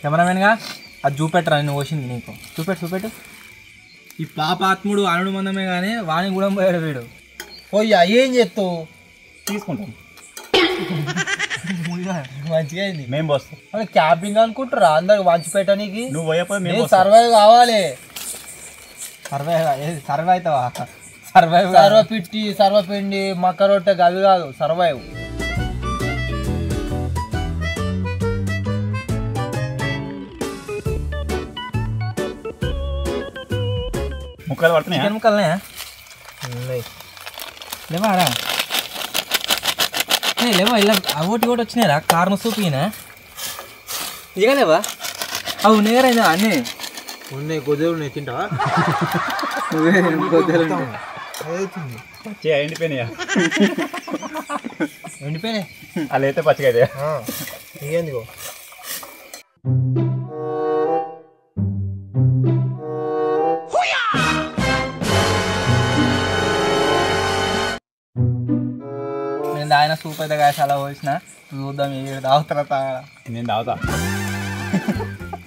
కెమెరామెన్గా అది చూపెట్టరా నేను పోసింది నీకు. చూపెట్టు. ఈ పాపాత్ముడు అనుడు మందమే కానీ వాణి కూడా పోయాడు వీడు. పోయా ఏం చేస్తావు? తీసుకుంటాం. మంచిగా అయింది. మేము పోస్తాం. క్యాపింగ్ అనుకుంటారా అందరికి వంచి పెట్టడానికి? నువ్వు పోయకపోతే మేము సర్వైవ్ కావాలి. సర్వే అవుతావా? పిట్టి సర్వపిండి మక్క రొట్టె అవి కాదు, సర్వైవ్. ముక్కలు పడుతున్నాయి. చికెన్ ముక్కలనే లేవారా? లేవా ఇలా ఒకటి కూడా వచ్చినాయిరా. కార్న్ సూప్ ఈయన ఇక లేవా? అవి నేరైనా అన్నీ ఉన్నాయి, గొద్దెలు ఉన్నాయి, తింటావా? పచ్చి ఎండిపోయినాయా? ఎండిపోయినాయి అలా అయితే పచ్చిగా అయితే నీకెందుకో. నేను తాగిన సూప్ అయితే కాసి అలా పోసిన చూద్దాం ఏ తాగుతారా తాగడా. నేను తాగుతా.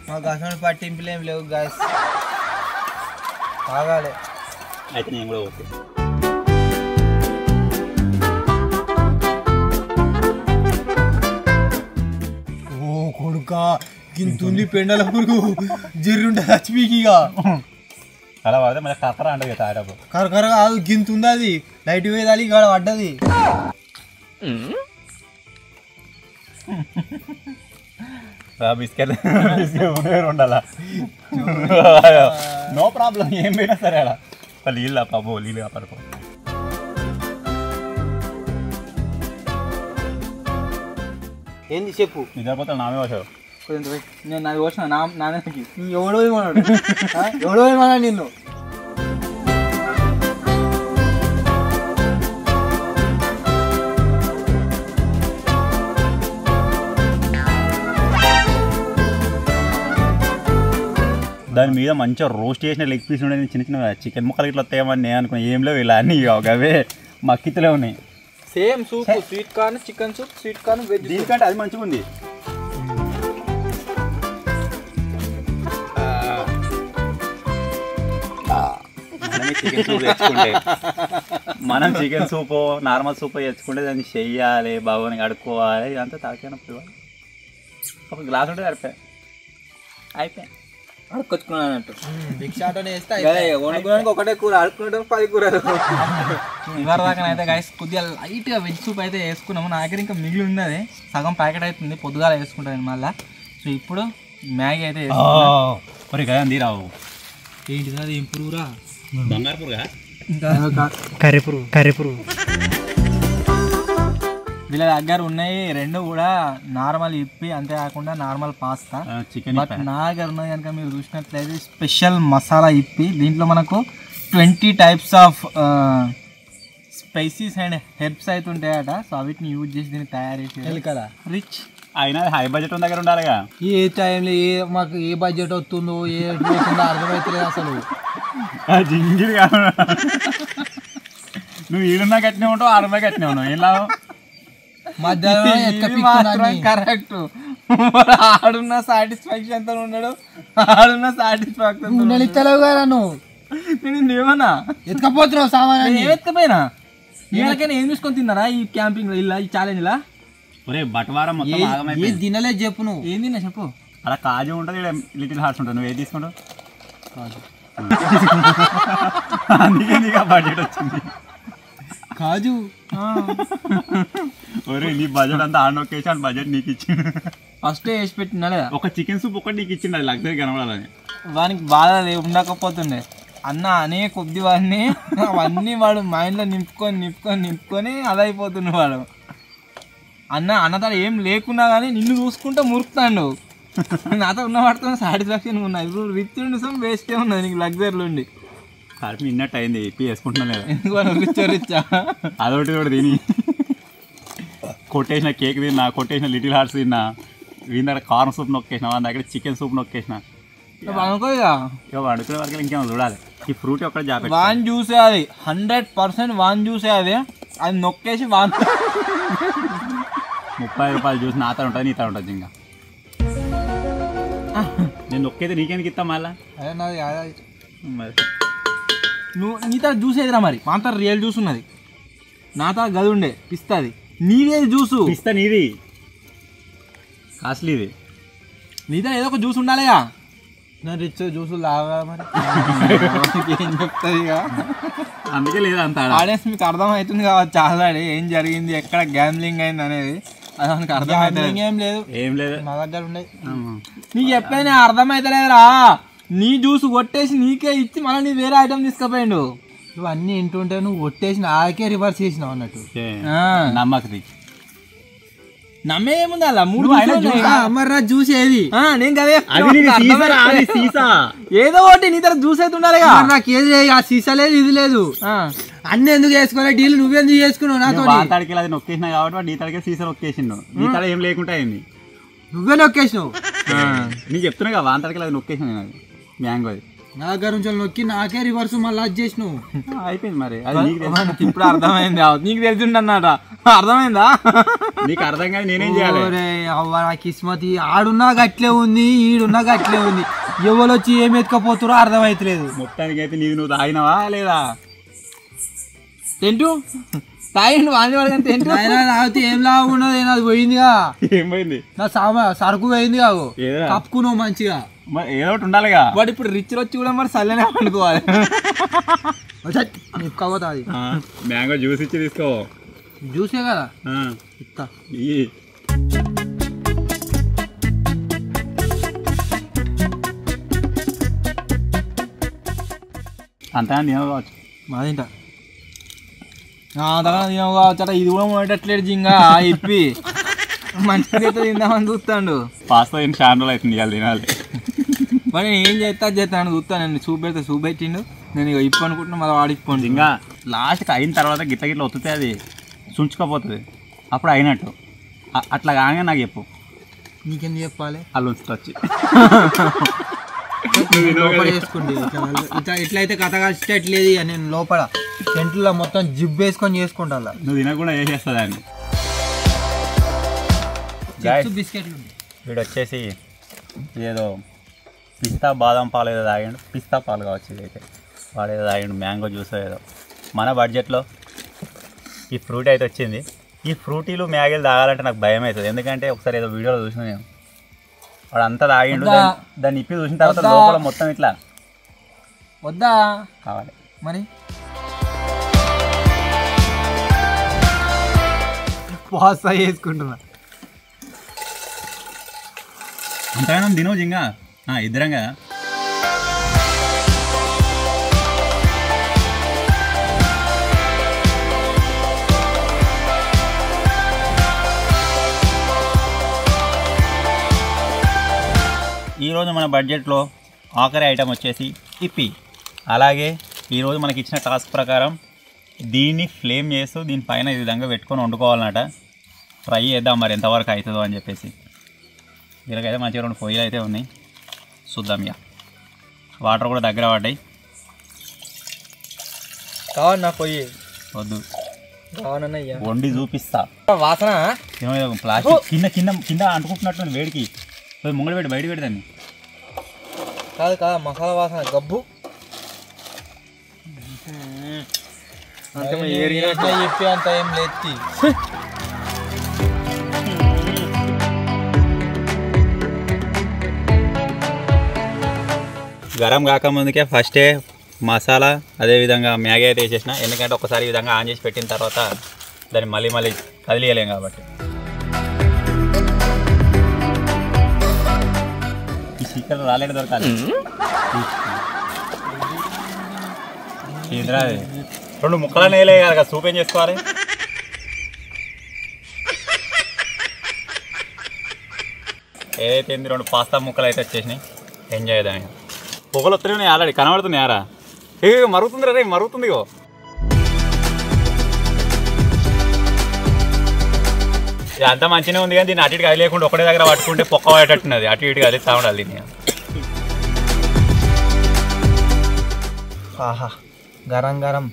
మాకు అసలు పట్టింపులు ఏం లేవు గాయస్, తాగాలి. అయితే నేను కూడా ఓకే. ఓ కొడుకా గింతుంది పెండల పురుగు జిర్రుంటే చచ్చిపీకిగా. అలా పడితే మళ్ళీ కక్కర అంటది కదా తాగేటప్పుడు. కరకర కాదు గింతుంది, అది లైట్ వేదాలి ఇక్కడ పడ్డది. బిస్కెట్ ఉండాలా? నో ప్రాబ్లం, ఏం పోయినా సరే అలా నీళ్ళు పాబో నీళ్ళు కాపాడుకో. ఏంది చెప్పు. నిద్రపోతా నామే వచ్చావు. నేను అది వచ్చిన నాన్నకి ఎవడో ఏమన్నాడు? ఎవడో ఏమన్నా నిన్ను? దాని మీద మంచిగా రోస్ట్ చేసిన లెగ్ పీస్ ఉండేది, చిన్న చిన్న చికెన్ ముక్కలు ఇట్లా వస్తాయేమని నేను అనుకున్నా. ఏం లేవు ఇలా అన్నీ అవే మక్కితులే ఉన్నాయి. Same soup, sweet corn chicken soup, sweet corn veg. దీనికంటే అది మంచిగా ఉంది. మనం చికెన్ సూపు నార్మల్ సూప్ తెచ్చుకుంటే దాన్ని చెయ్యాలి, బాగుని కడుక్కోవాలి, ఇదంతా తాకినప్పుడు ఒక గ్లాస్ ఉంటే సరిపోయి అయిపోయి అడుక్కొచ్చుకున్నాను అన్నట్టు. భిక్షాటనే వేస్తే వండుకోవడానికి ఒకటే కూర, అడుక్కోవడానికి 10 కూరలు. ఇవరి దాకానైతే గైస్ కొద్దిగా లైట్గా వెజ్ సూప్ అయితే వేసుకున్నాము. నా దగ్గర ఇంకా మిగిలి ఉంది, అది సగం ప్యాకెట్ అవుతుంది, పొద్దుగాల వేసుకుంటాను మళ్ళీ. సో ఇప్పుడు మ్యాగీ అయితే మరి కదా అంది రావు. ఏంటిది అది? ఏం పురుగురా? బంగారు పురుగా? కర్రీ పురుగు. వీళ్ళ దగ్గర ఉన్నాయి 2 కూడా నార్మల్ ఇప్పి, అంతేకాకుండా నార్మల్ పాస్తా. చికెన్ బట్ నా దగ్గర ఉన్నది కనుక మీరు చూసినట్లయితే స్పెషల్ మసాలా ఇప్పి. దీంట్లో మనకు 20 types of spices and herbs అయితే ఉంటాయట. సో వీటిని యూజ్ చేసి దీన్ని తయారు చేసి కదా రిచ్. అయినా హై బడ్జెట్ ఉన్న దగ్గర ఉండాలిగా. ఏ టైంలో మాకు ఏ బడ్జెట్ వస్తుందో ఏ వస్తుందో అర్థమవుతలేదు అసలు. జింగిరి నువ్వు ఈడున్నా కట్టినే ఉంటావు, ఆడున్నా కట్టినే ఉన్నావు. ఏం లాభం? కరెక్ట్. ఆడున్న సాటిస్ఫాక్షన్ తో ఉన్నాడు, ఆడున్న సాటిస్ఫాక్షన్ ఇస్తలేవు కదా నువ్వు. నేను ఏమన్నా ఎత్తుకపోతున్నావు సామాన్. ఎత్తుకపోయినా వీళ్ళకైనా ఏం చూసుకొని తిన్నారా ఈ క్యాంపింగ్ ఇలా ఈ ఛాలెంజ్ లా? ఒరే బట్వారం మొత్తం ఏది ఆగమైపోయింది. తినలేదు చెప్పు నువ్వు. ఏం తిన్నా చెప్పు. అలా కాజు ఉంటుంది, ఇక్కడ లిటిల్ హార్ట్స్ ఉంటుంది. నువ్వు ఏది తీసుకుంటావు? అందుకే నీకు బడ్జెట్ వచ్చింది. కాజు ఒరే నీ బడ్జెట్ అంతా ఆడ నొక్కేసి అని బడ్జెట్ నీకు ఇచ్చిండు. ఫస్ట్ వేసి పెట్టినా లేదా? ఒక చికెన్ సూప్ ఒకటి నీకు ఇచ్చిండు, అది లగ్జరీ కనబడాలని. వానికి బాధ ఉండకపోతుండే అన్న అనే కొద్ది వాడిని అవన్నీ వాడు మైండ్లో నింపుకొని అదైపోతుండే వాడు. అన్నతో ఏం లేకున్నా కానీ నిన్ను చూసుకుంటూ మురుకుతాడు. నాతో ఉన్న వాటితో సాటిస్ఫాక్షన్ ఉన్నది. ఇప్పుడు రిచ్ ఉండి వేస్టే ఉన్నది నీకు లగ్జరీలో ఉండి. కడుపు నిన్నట్టు అయింది, ఇప్పి వేసుకుంటున్నా లేదా? ఎందుకు రిచ్చా అదొకటి కూడా తిని కొట్టేసిన కేక్ తిన్నా, కొట్టేసిన లిటిల్ హార్ట్స్ తిన్నా, వీని దగ్గర కార్న్ సూప్ నొక్కేసిన, వాళ్ళ దగ్గర చికెన్ సూప్ నొక్కేసిన. అనుకో ఇక వండుకునే వరకు ఇంకేమో చూడాలి. ఈ ఫ్రూట్ ఒక్కటి జాపెట్టి వాన్ జ్యూసే అది 100% వాన్ జ్యూసే అది నొక్కేసి వాన్ 30 రూపాయలు జ్యూస్ నాతో ఉంటుంది, నీతో ఉంటుంది. ఇంకా నేను నొక్కైతే నీకెందుకు ఇస్తా మళ్ళా? అదే నాది మరి నువ్వు నీతో జ్యూస్ ఏదిరా మరి? మాతో రియల్ జ్యూస్ ఉన్నది, నాతో గది ఉండే పిస్తాది. నీదేది జ్యూసు? పిస్తా నీది, కాస్ట్లీది. నీతో ఏదో ఒక జ్యూస్ ఉండాలిగా. నేను రిచ్ జ్యూసులు తాగా మరి. ఏం చెప్తుంది ఇక. అందుకే లేదా అంత ఆడియన్స్ మీకు అర్థం అవుతుంది కావచ్చు ఆల్రెడీ ఏం జరిగింది, ఎక్కడ గ్యాంబ్లింగ్ అయింది అనేది. అది మనకు అర్థం ఏం లేదు, ఏం లేదు. మా దగ్గర ఉన్నాయి. నీకు చెప్పేది అర్థమైతలేదురా. నీ జ్యూస్ కొట్టేసి నీకే ఇచ్చి మళ్ళీ నీ వేరే ఐటమ్ తీసుకుపోయిండు. నువ్వు అన్ని ఇంటుంటే నువ్వు కొట్టేసి నాకే రివర్స్ చేసినావు అన్నట్టు. నమ్మకది నమ్మేముంది అలా 3 అమర్నాథ్ జ్యూస్ ఏది? నేను కదే సీసా ఏదో ఒకటి నీ తర జ్యూస్ అయితే ఉండాలి. నాకు ఏది లేదు, ఆ సీసా లేదు, ఇది లేదు. అన్ని ఎందుకు చేసుకోవాలి? డీల్ నువ్వెందుకు చేసుకున్నావు నాతో? తాడికి అది నొక్కేసినా కాబట్టి వాడు నీ తడికే సీసా నొక్కేసిండు. నీ తడ ఏం లేకుండా అయింది, నువ్వే నొక్కేసినావు. నేను చెప్తున్నా కదా వాంతడికి అది నొక్కేసిన నేను. అది మ్యాంగో అది నా దగ్గర నుంచి నొక్కి నాకే రివర్స్ మళ్ళీ అది చేసినావు. అయిపోయింది మరి. అది నీకు ఇప్పుడు అర్థమైంది, నీకు తెలిసిండన్నట. అర్థమైందా? నీకు అర్థం కాదు, నేనేం చేయాలి? అవ్వ నా కిస్మతి, ఆడున్నా గట్లే ఉంది, ఈడున్నా గట్లే ఉంది. ఎవరు వచ్చి ఏం ఎత్తుకపోతారో అర్థమైతలేదు. మొత్తానికి అయితే నీది నువ్వు తాగినవా లేదా? టెంటు తాగిండు వాంది వాడు కానీ టెంటు తాగితే ఏం లాభం ఉన్నది? అది పోయిందిగా. ఏం పోయింది? నా సరుకు పోయింది కావు, కప్పుకున్నావు మంచిగా. మరి ఏదో ఒకటి ఉండాలిగా. వాడు ఇప్పుడు రిచ్ వచ్చి కూడా మరి చల్లనే పండుకోవాలి. నిప్పుకోపోతుంది. మ్యాంగో జ్యూస్ ఇచ్చి తీసుకో. జ్యూసే కదా ఇస్తా. అంతా నేను కావచ్చు మా తింటా దగ్గర తినవు కావచ్చట. ఇది కూడా మొదటట్లేదు జింగా ఇప్పి మంచిగా తిందామని చూస్తాడు. పాస్తా తిని చాలా రోజులు అవుతుంది, ఇవాళ తినాలి. మరి నేను ఏం చేస్తాను చూస్తాను. నేను చూపెడితే చూపెట్టిండు, నేను ఇక ఇప్పు అనుకుంటున్నా మళ్ళీ వాడిపోండి. ఇంకా లాస్ట్కి అయిన తర్వాత గిట్ల గిట్ల వస్తుంది, అది చుంచుకపోతుంది, అప్పుడు అయినట్టు. అట్లా కాగానే నాకు చెప్పు. నీకెందుకు చెప్పాలి? వాళ్ళు ఉంచుతా వచ్చి చేసుకోండి. ఇట్లయితే కథ కష్టట్లేదు. నేను లోపల టెంట్లో మొత్తం జిబ్ వేసుకొని చేసుకుంటా. నువ్వు తినకుండా చేసేస్తా దాన్ని. బిస్కెట్లు వీడు వచ్చేసి ఏదో పిస్తా బాదం పాలు ఏదో తాగిండు, పిస్తా పాలు కావచ్చు ఇదైతే. వాడు ఏదో తాగిండు, మ్యాంగో జ్యూస్ ఏదో. మన బడ్జెట్లో ఈ ఫ్రూటీ అయితే వచ్చింది. ఈ ఫ్రూటీలు మ్యాగీలు తాగాలంటే నాకు భయం అవుతుంది, ఎందుకంటే ఒకసారి ఏదో వీడియోలో చూసిన నేను. వాడు అంతా తాగిండు, దాన్ని ఇప్పి చూసిన తర్వాత లోపల మొత్తం ఇట్లా వద్దా కావాలి. మరి పాస్తా వేసుకుంటున్నా. అంతగానో తినవు జింగా, ఇద్దరం కదా. ఈరోజు మన బడ్జెట్లో ఆఖరి ఐటమ్ వచ్చేసి ఇప్పి. అలాగే ఈరోజు మనకి ఇచ్చిన టాస్క్ ప్రకారం దీన్ని ఫ్లేమ్ చేస్తూ దీనిపైన ఈ విధంగా పెట్టుకొని వండుకోవాలన్నట. ట్రై చేద్దాం మరి ఎంతవరకు అవుతుందో అని చెప్పేసి. వీళ్ళకైతే మంచిగా 2 పొయ్యిలు అయితే ఉన్నాయి, చూద్దాం. ఇక వాటర్ కూడా దగ్గర పడ్డాయి. కావాలి నా పొయ్యి వద్దు, కావాలన్నయ్యా వండి చూపిస్తా. వాసన ఏమో ప్లాస్టిక్ కింద కింద కింద అంటుకుంటున్నట్టు వేడికి పోయి ముంగడు పెట్టి బయట పెడదాన్ని. కాదు మసాలా వాసన గబ్బు. చెప్పి అంత ఏం లేదు. గరం కాకముందుకే ఫస్టే మసాలా అదేవిధంగా మ్యాగీ అయితే వేసేసిన, ఎందుకంటే ఒకసారి ఈ విధంగా ఆన్ చేసి పెట్టిన తర్వాత దాన్ని మళ్ళీ కదిలియలేం కాబట్టి. ఈ చికెన్ రాలేడు దొరకాలి. రెండు ముక్కలు నేలే కదా, సూప్ ఏం చేసుకోవాలి. ఏదైతే రెండు పాస్తా ముక్కలు అయితే వచ్చేసినాయి, ఎంజాయ్ చేద్దాం. పొగలు వస్తున్నాయి ఆల్రెడీ కనబడుతున్నాయారా? మరుగుతుంది రే, మరుగుతుంది. అంతా మంచిగానే ఉంది కానీ దీన్ని అటు ఇటుగా అది లేకుండా ఒకటే దగ్గర పట్టుకుంటే పొక్క పడేటట్టున్నది, అటు ఇటుగా అదిస్తా ఉండాలి దీన్ని. ఆహా గరం గరం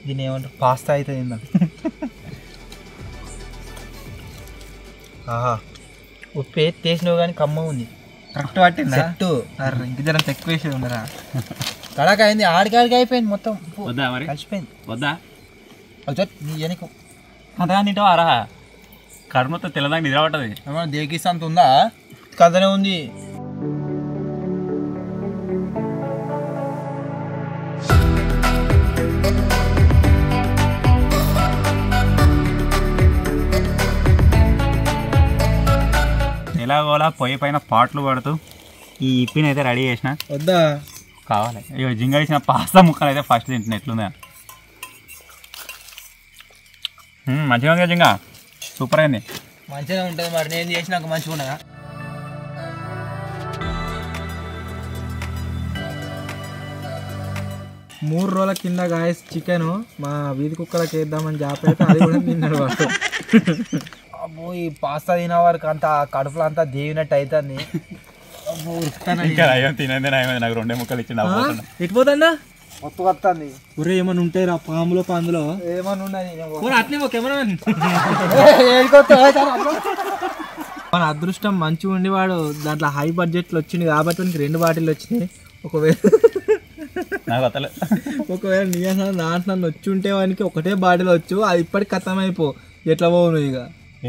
దీన్ని ఏమంటారు, పాస్తా అయితే తిందాం. ఆహా ఉప్పు వేసినావు కానీ కమ్మ ఉంది. కరెక్ట్ పట్టిందా? ఇంక జరం ఎక్కువ వేసేది ఉండరా? కడక అయింది, ఆడికాడికి అయిపోయింది మొత్తం. వద్దా మరి? కలిసిపోయింది. వద్దా నీ వెనక అంతగా తింటావారా? కడుపు మొత్తం తెల్లదాకా నిద్ర పట్టది. ఏమన్నా దేకిస్తా అంత ఉందా? కథనే ఉంది. ఎలాగోలా పొయ్యి పైన పాటలు పడుతూ ఈ ఇప్పిని అయితే రెడీ చేసిన. వద్దా కావాలి. ఇక జింగ ఇచ్చిన పాస్తా ముక్కలు అయితే ఫస్ట్ తింటున్నా, ఎట్లుందా? మంచిగా ఉంది జింగ, సూపర్ అయింది. మంచిగా ఉంటుంది. మరి నేను చేసినాక మంచిగా ఉండదా? మూడు రోజుల కింద గాయస్ చికెన్ మా వీధి కుక్కలకి వేద్దామని జాపైతే అది కూడా తిన్నాడు వాడు. అబ్బో ఈ పాస్తా తినే వరకు అంత కడుపులో అంతా దేవినట్టు అవుతుంది. నాకు రెండే ముక్కలు ఇచ్చిండు. ఎట్టిపోతాడా మొత్తం వస్తుంది. ఒరే ఏమన్నా ఉంటాయి రా పాములో పందులో ఏమన్నా ఉన్నది అట్లే కెమెరామెన్. మన అదృష్టం మంచిగా ఉండి వాడు దాంట్లో హై బడ్జెట్లో వచ్చింది కాబట్టి మనకి 2 బాటిల్ వచ్చినాయి. ఒకవేళ నీ దాంట్లో వచ్చి ఉంటే వానికి ఒకటే బాటిల్ వచ్చు, అది ఇప్పటికి ఖతం అయిపో. ఎట్లా పోవు నువ్వు? ఇక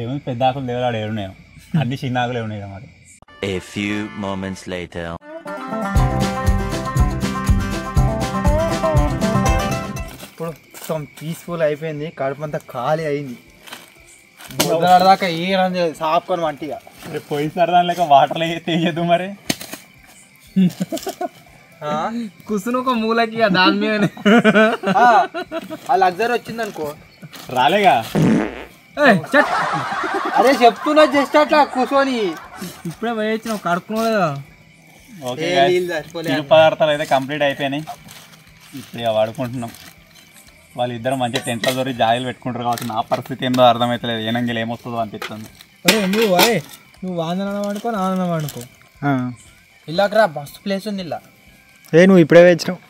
ఏముంది, పెద్ద ఆకులు దేవుడు ఏడున్నాయి, అన్ని చిన్న ఆకులు ఉన్నాయి మరి. A few moments later. ఇప్పుడు మొత్తం పీస్ఫుల్ అయిపోయింది, కడుపు అంతా ఖాళీ అయింది. దాకా ఏ రంజు సాపుకొని మంటిగా పోయిన దాని లేక వాటర్లో తీయద్దు మరి. కుసును ఒక మూలకి దాని మీద ఆ లగ్జరీ వచ్చింది అనుకో. రాలేగా. అరే చెప్తున్నా జస్ట్ అట్లా కూర్చొని ఇప్పుడే వేయించిన కడుక్కునేదా. ఓకే తిరు పదార్థాలు అయితే కంప్లీట్ అయిపోయినాయి. ఇప్పుడు ఇక వాడుకుంటున్నాం. వాళ్ళిద్దరు మంచిగా టెంట్లో దొరి జాయిలు పెట్టుకుంటారు కాబట్టి నా పరిస్థితి ఏందో అర్థమవుతలేదు. ఏనంగిలు ఏమొస్తుందో అనిపిస్తుంది. నువ్వు ఆనందం అనుకో, ఆనందం అనుకో. ఇలాకరా మస్తు ప్లేస్ ఉంది ఇలా. నువ్వు ఇప్పుడే వేయించినావు.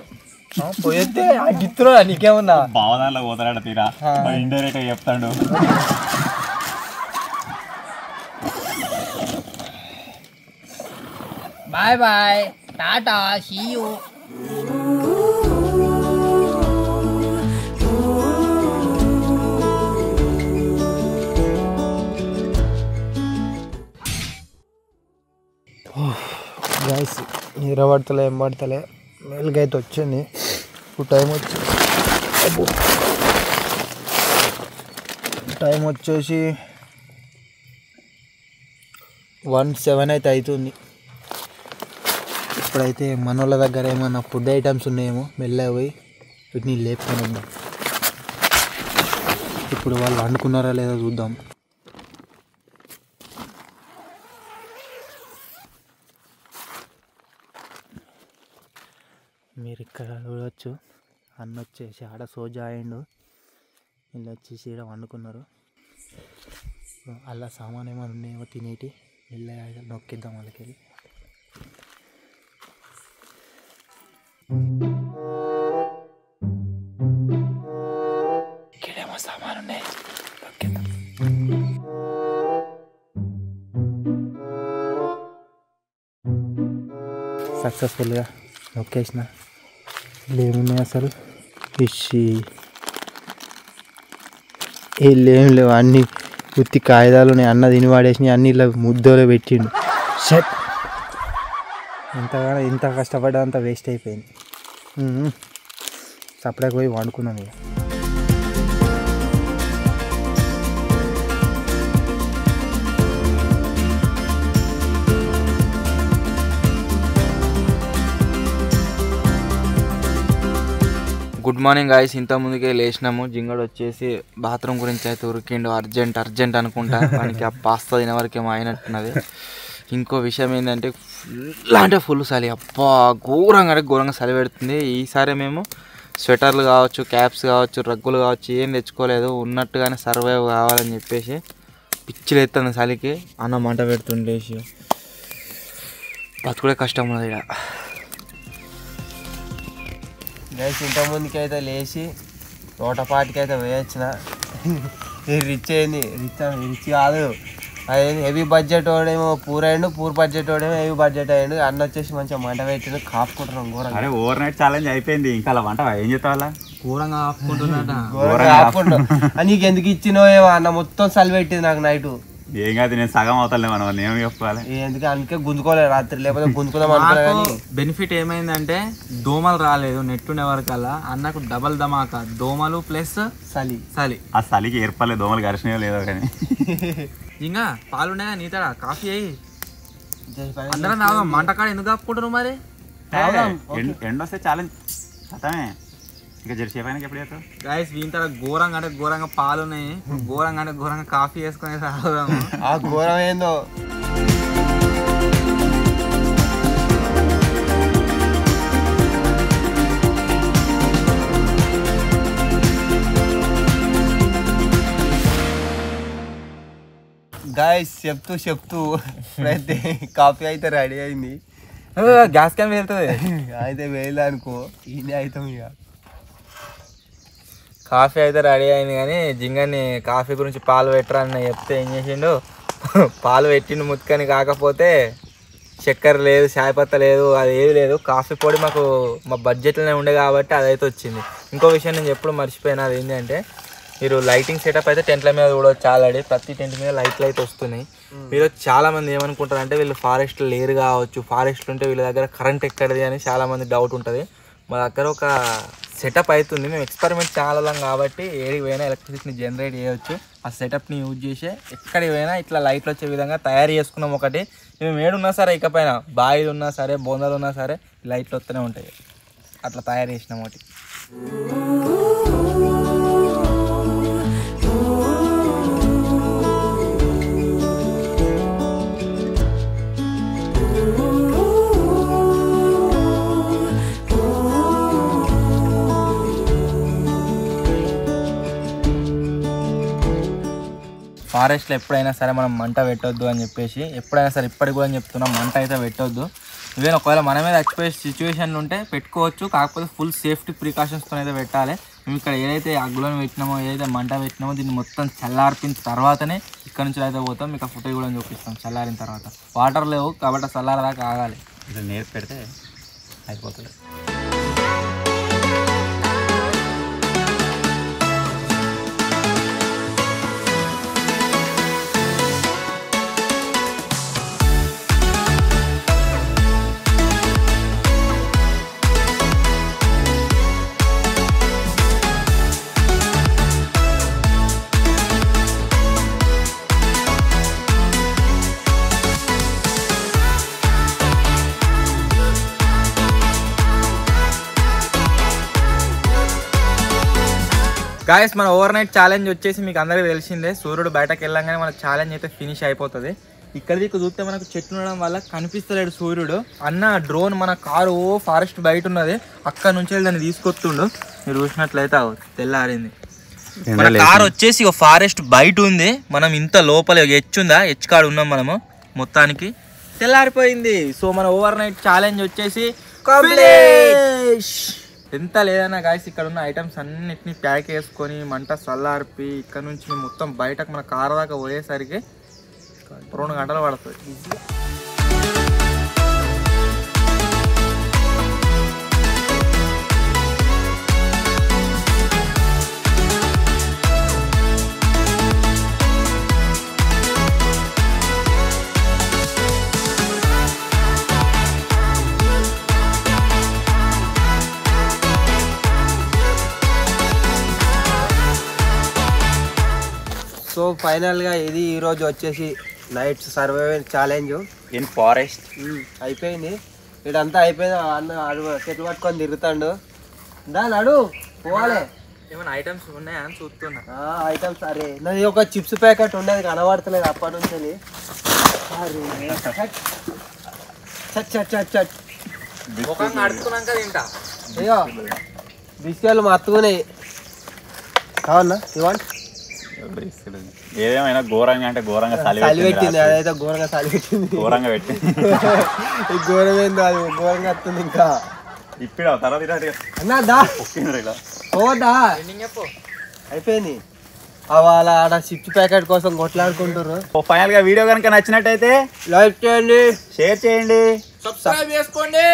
పోయితే గిత్తురా నీకేముందా? భావనాల్లో పోతాడు తీరా, ఇండైరెక్ట్ గా చెప్తాడు. Bye bye, tata, see you. Guys నిద్ర పడతలే, ఏం పడతలే, మెల్గైతే వచ్చింది. ఇప్పుడు టైం వచ్చేసి 1:07 అయితే అవుతుంది. ఇప్పుడైతే మన వాళ్ళ దగ్గర ఏమన్నా ఫుడ్ ఐటమ్స్ ఉన్నాయేమో, మెల్లగా పోయి వీటిని లేపుకొని ఉందాం. ఇప్పుడు వాళ్ళు వండుకున్నారా లేదా చూద్దాం. మీరు ఇక్కడ చూడవచ్చు, అన్న వచ్చేసి ఆడ సోజా అయిండు, వీళ్ళు వచ్చేసి ఇక్కడ వండుకున్నారు. అలా సామాన్ ఏమైనా ఉన్నాయేమో తినేటి, వెళ్ళి నొక్కిద్దాం వాళ్ళకి వెళ్ళి. ఇక్కడేమో సామాన్ ఉన్నాయి, నొక్కిద్దాం. సక్సెస్ఫుల్గా నొక్కేసిన. ఏమున్నాయి అసలు, ఫిష్, ఏం లేవు అన్ని ఉత్తి కాగితాలు ఉన్నాయి. అన్న తిని వాడేసి అన్ని ఇలా ముద్దలో పెట్టిండు. షట్ ఇంత కష్టపడ్డంతా వేస్ట్ అయిపోయింది. సపరేట్గా పోయి వండుకున్నాం ఇక. Good morning guys. ఇంత ముందుకే లేచినాము. జింగడు వచ్చేసి బాత్రూమ్ గురించి అయితే ఉరికిండు. అర్జెంట్ అనుకుంటా. మనకి ఆ పాస్తా తినే వరకు ఏమో అయినట్టున్నది. ఇంకో విషయం ఏంటంటే ఫుల్ చలి. అబ్బా ఘోరంగా చలి పెడుతుంది. ఈసారి మేము స్వెటర్లు కావచ్చు, క్యాప్స్ కావచ్చు, రగ్గులు కావచ్చు ఏం తెచ్చుకోలేదు. ఉన్నట్టుగానే సర్వైవ్ కావాలని చెప్పేసి పిచ్చిలు ఎత్తుంది చలికి. అన్న మంట పెడుతుండేసి బతుకుడే కష్టం ఉన్నది ఇక్కడ. గైస్ ఇంతకుముందుకి అయితే లేచి తోటపాటికి అయితే వేయొచ్చిన. రిచ్ అయింది. రిచ్ కాదు, అదేంది హెవీ బడ్జెట్ వాడేమో పూర్ అయ్యిండు, పూర్ బడ్జెట్ వాడేమో హెవీ బడ్జెట్ అయ్యిండు. అన్న వచ్చేసి మంచిగా మంట పెట్టిండు. కాపుకుంటున్నాం ఘోరంగా. అరే ఓవర్ నైట్ ఛాలెంజ్ అయిపోయింది. ఇంకా అలా వంట ఏం చేస్తావా? ఘోరంగా ఆపుకుంటున్నాట. ఘోరంగా కాపుకుంటాం. నీకు ఎందుకు ఇచ్చినో ఏమో అన్న మొత్తం చలి పెట్టింది నాకు నైట్. ఏం కాదు, నేను సగం అవుతాలే. మనం ఏమి చెప్పాలి? ఎందుకు అందుకే గుంజుకోలేదు రాత్రి, లేకపోతే గుంజుకుందాం అనుకున్నా కానీ బెనిఫిట్ ఏమైందంటే దోమలు రాలేదు. నెట్ ఉండే వరకల్లా అన్నకు డబల్ ధమాకా దోమలు ప్లస్ చలి. ఆ చలికి ఏర్పడలేదు, దోమలు గరిచినయో లేదో కానీ. ఇంకా పాలున్నాయా నీతడా? కాఫీ అయ్యి అందరం తాగుదాం. మంటకాడ ఎందుకు కాపుకుంటారు మరి? ఎండ వస్తే ఛాలెంజ్ ఖతమే. ఇంకా జరిసేపాయనకి ఎప్పుడు చేస్తావు? గైస్ వీంత ఘోరంగా పాలున్నాయి. ఘోరంగా కాఫీ వేసుకుని తాగుదాము. ఆ ఘోరం ఏందో. గాయస్ చెప్తూ అయితే కాఫీ అయితే రెడీ అయింది. గ్యాస్ క్యాన్ వెళ్తుంది అయితే వేయలే అనుకో, ఈయన అవుతాం ఇక. కాఫీ అయితే రెడీ అయింది కానీ జింగని కాఫీ గురించి పాలు పెట్టరా అని చెప్తే ఏం చేసిండు, పాలు పెట్టిండు ముత్తుకని. కాకపోతే చక్కెర లేదు, చాయ్ పత్తా లేదు, అది ఏది లేదు. కాఫీ పొడి మాకు మా బడ్జెట్లోనే ఉండే కాబట్టి అదైతే వచ్చింది. ఇంకో విషయం నేను ఎప్పుడు మర్చిపోయినా, అది ఏంటంటే మీరు లైటింగ్ సెటప్ అయితే టెంట్ల మీద చూడవచ్చు. ఆల్రెడీ ప్రతి టెంట్ మీద లైట్లు అయితే వస్తున్నాయి. మీరు చాలామంది ఏమనుకుంటారు అంటే వీళ్ళు ఫారెస్ట్లో లేరు కావచ్చు, ఫారెస్ట్లో ఉంటే వీళ్ళ దగ్గర కరెంట్ ఎక్కడిది అని చాలామంది డౌట్ ఉంటుంది. మా దగ్గర ఒక సెటప్ అవుతుంది. మేము ఎక్స్పెరిమెంట్ ఛానల్ కాబట్టి ఏడికి పోయినా ఎలక్ట్రిసిటీని జనరేట్ చేయవచ్చు. ఆ సెటప్ని యూజ్ చేసే ఎక్కడికి పోయినా ఇట్లా లైట్లు వచ్చే విధంగా తయారు చేసుకున్నాం. ఒకటి మేము ఏడున్నా సరే, ఇకపైన బాయిలు ఉన్నా సరే, బోందాలు ఉన్నా సరే లైట్లు వస్తూనే ఉంటాయి. అట్లా తయారు చేసినాం ఒకటి. ఫారెస్ట్లో ఎప్పుడైనా సరే మనం మంట పెట్టొద్దు అని చెప్పేసి, ఎప్పుడైనా సరే ఇప్పటికి కూడా చెప్తున్నాం, మంట అయితే పెట్టొద్దు. ఈవెన్ ఒకవేళ మన మీద చచ్చిపోయే సిచ్యువేషన్లు ఉంటే పెట్టుకోవచ్చు, కాకపోతే ఫుల్ సేఫ్టీ ప్రికాషన్స్తో అయితే పెట్టాలి. మేము ఇక్కడ ఏదైతే అగ్గులను పెట్టినామో, ఏదైతే మంట పెట్టినామో దీన్ని మొత్తం చల్లారిన తర్వాతనే ఇక్కడ నుంచి అయితే పోతాం. మీకు ఫుటేజ్ కూడా చూపిస్తాం చల్లారిన తర్వాత. వాటర్ లేవు కాబట్టి చల్లారదాకా ఆగాలి. ఇలా నేర్పి పెడితే అయిపోతుంది. గాయస్ మన ఓవర్ నైట్ ఛాలెంజ్ వచ్చేసి మీకు అందరికీ తెలిసిందే. సూర్యుడు బయటకు వెళ్ళంగానే మన ఛాలెంజ్ అయితే ఫినిష్ అయిపోతుంది. ఇక్కడ దిక్కు చూస్తే మనకు చెట్లు ఉండడం వల్ల కనిపిస్తలేడు సూర్యుడు. అన్న డ్రోన్ మన కారు ఫారెస్ట్ బయట ఉన్నది, అక్కడ నుంచి దాన్ని తీసుకొస్తుండు. మీరు చూసినట్లయితే తెల్లారింది. మన కారు వచ్చేసి ఫారెస్ట్ బయట ఉంది. మనం ఇంత లోపల ఎచ్చుందా, ఎచ్చుకాడు ఉన్నాం మనము. మొత్తానికి తెల్లారిపోయింది. సో మన ఓవర్ నైట్ ఛాలెంజ్ వచ్చేసి ఎంత లేదన్నా గాయస్ ఇక్కడ ఉన్న ఐటమ్స్ అన్నిటిని ప్యాక్ చేసుకొని మంట చల్లార్పి ఇక్కడ నుంచి మొత్తం బయటకు మన కారు దాకా పోయేసరికి 2 గంటలు పడుతుంది ఈజీగా. సో ఫైనల్గా ఇది ఈరోజు వచ్చేసి night survival challenge in forest. అయిపోయింది. ఇదంతా అయిపోయింది. అన్న అడుగు చెట్లు పట్టుకొని తిరుగుతాడు. దాని అడు పోవాలి. ఏమైనా ఐటమ్స్ ఉన్నాయా అని చూస్తున్నా. ఐటమ్స్ అరే నాది ఒక చిప్స్ ప్యాకెట్ ఉండేది కనబడతలేదు అప్పటి నుంచి. ముఖంగా అడుక్కున్నాక తింటా. అయ్యో బిస్కెట్లు మత్తుకున్నాయి కావన్నా ఇవ్వండి. ఏదేమైనా ఘోరంగా అంటే ఘోరంగా చలి పెట్టింది. అదైతే ఘోరంగా చలి పెట్టింది. ఘోరంగా పెట్టి ఈ ఘోరం ఏందో అది ఘోరంగా వస్తుంది. ఇంకా ఇప్పుడు తర్వాత అన్నా దా పోదా అయిపోయింది. వాళ్ళ ఆడ చిప్స్ ప్యాకెట్ కోసం కొట్లాడుకుంటారు. ఫైనల్ గా వీడియో కనుక నచ్చినట్టయితే లైక్ చేయండి, షేర్ చేయండి, సబ్స్క్రైబ్ చేసుకోండి.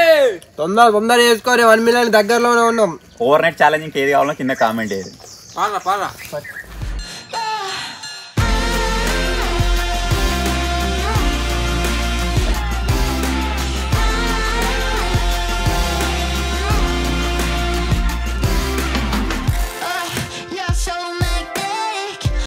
తొందర చేసుకోండి. 1 మిలియన్ దగ్గరలోనే ఉన్నాం. ఓవర్ నైట్ ఛాలెంజింగ్ ఏది కావాలో కింద కామెంట్ చేయండి. పారా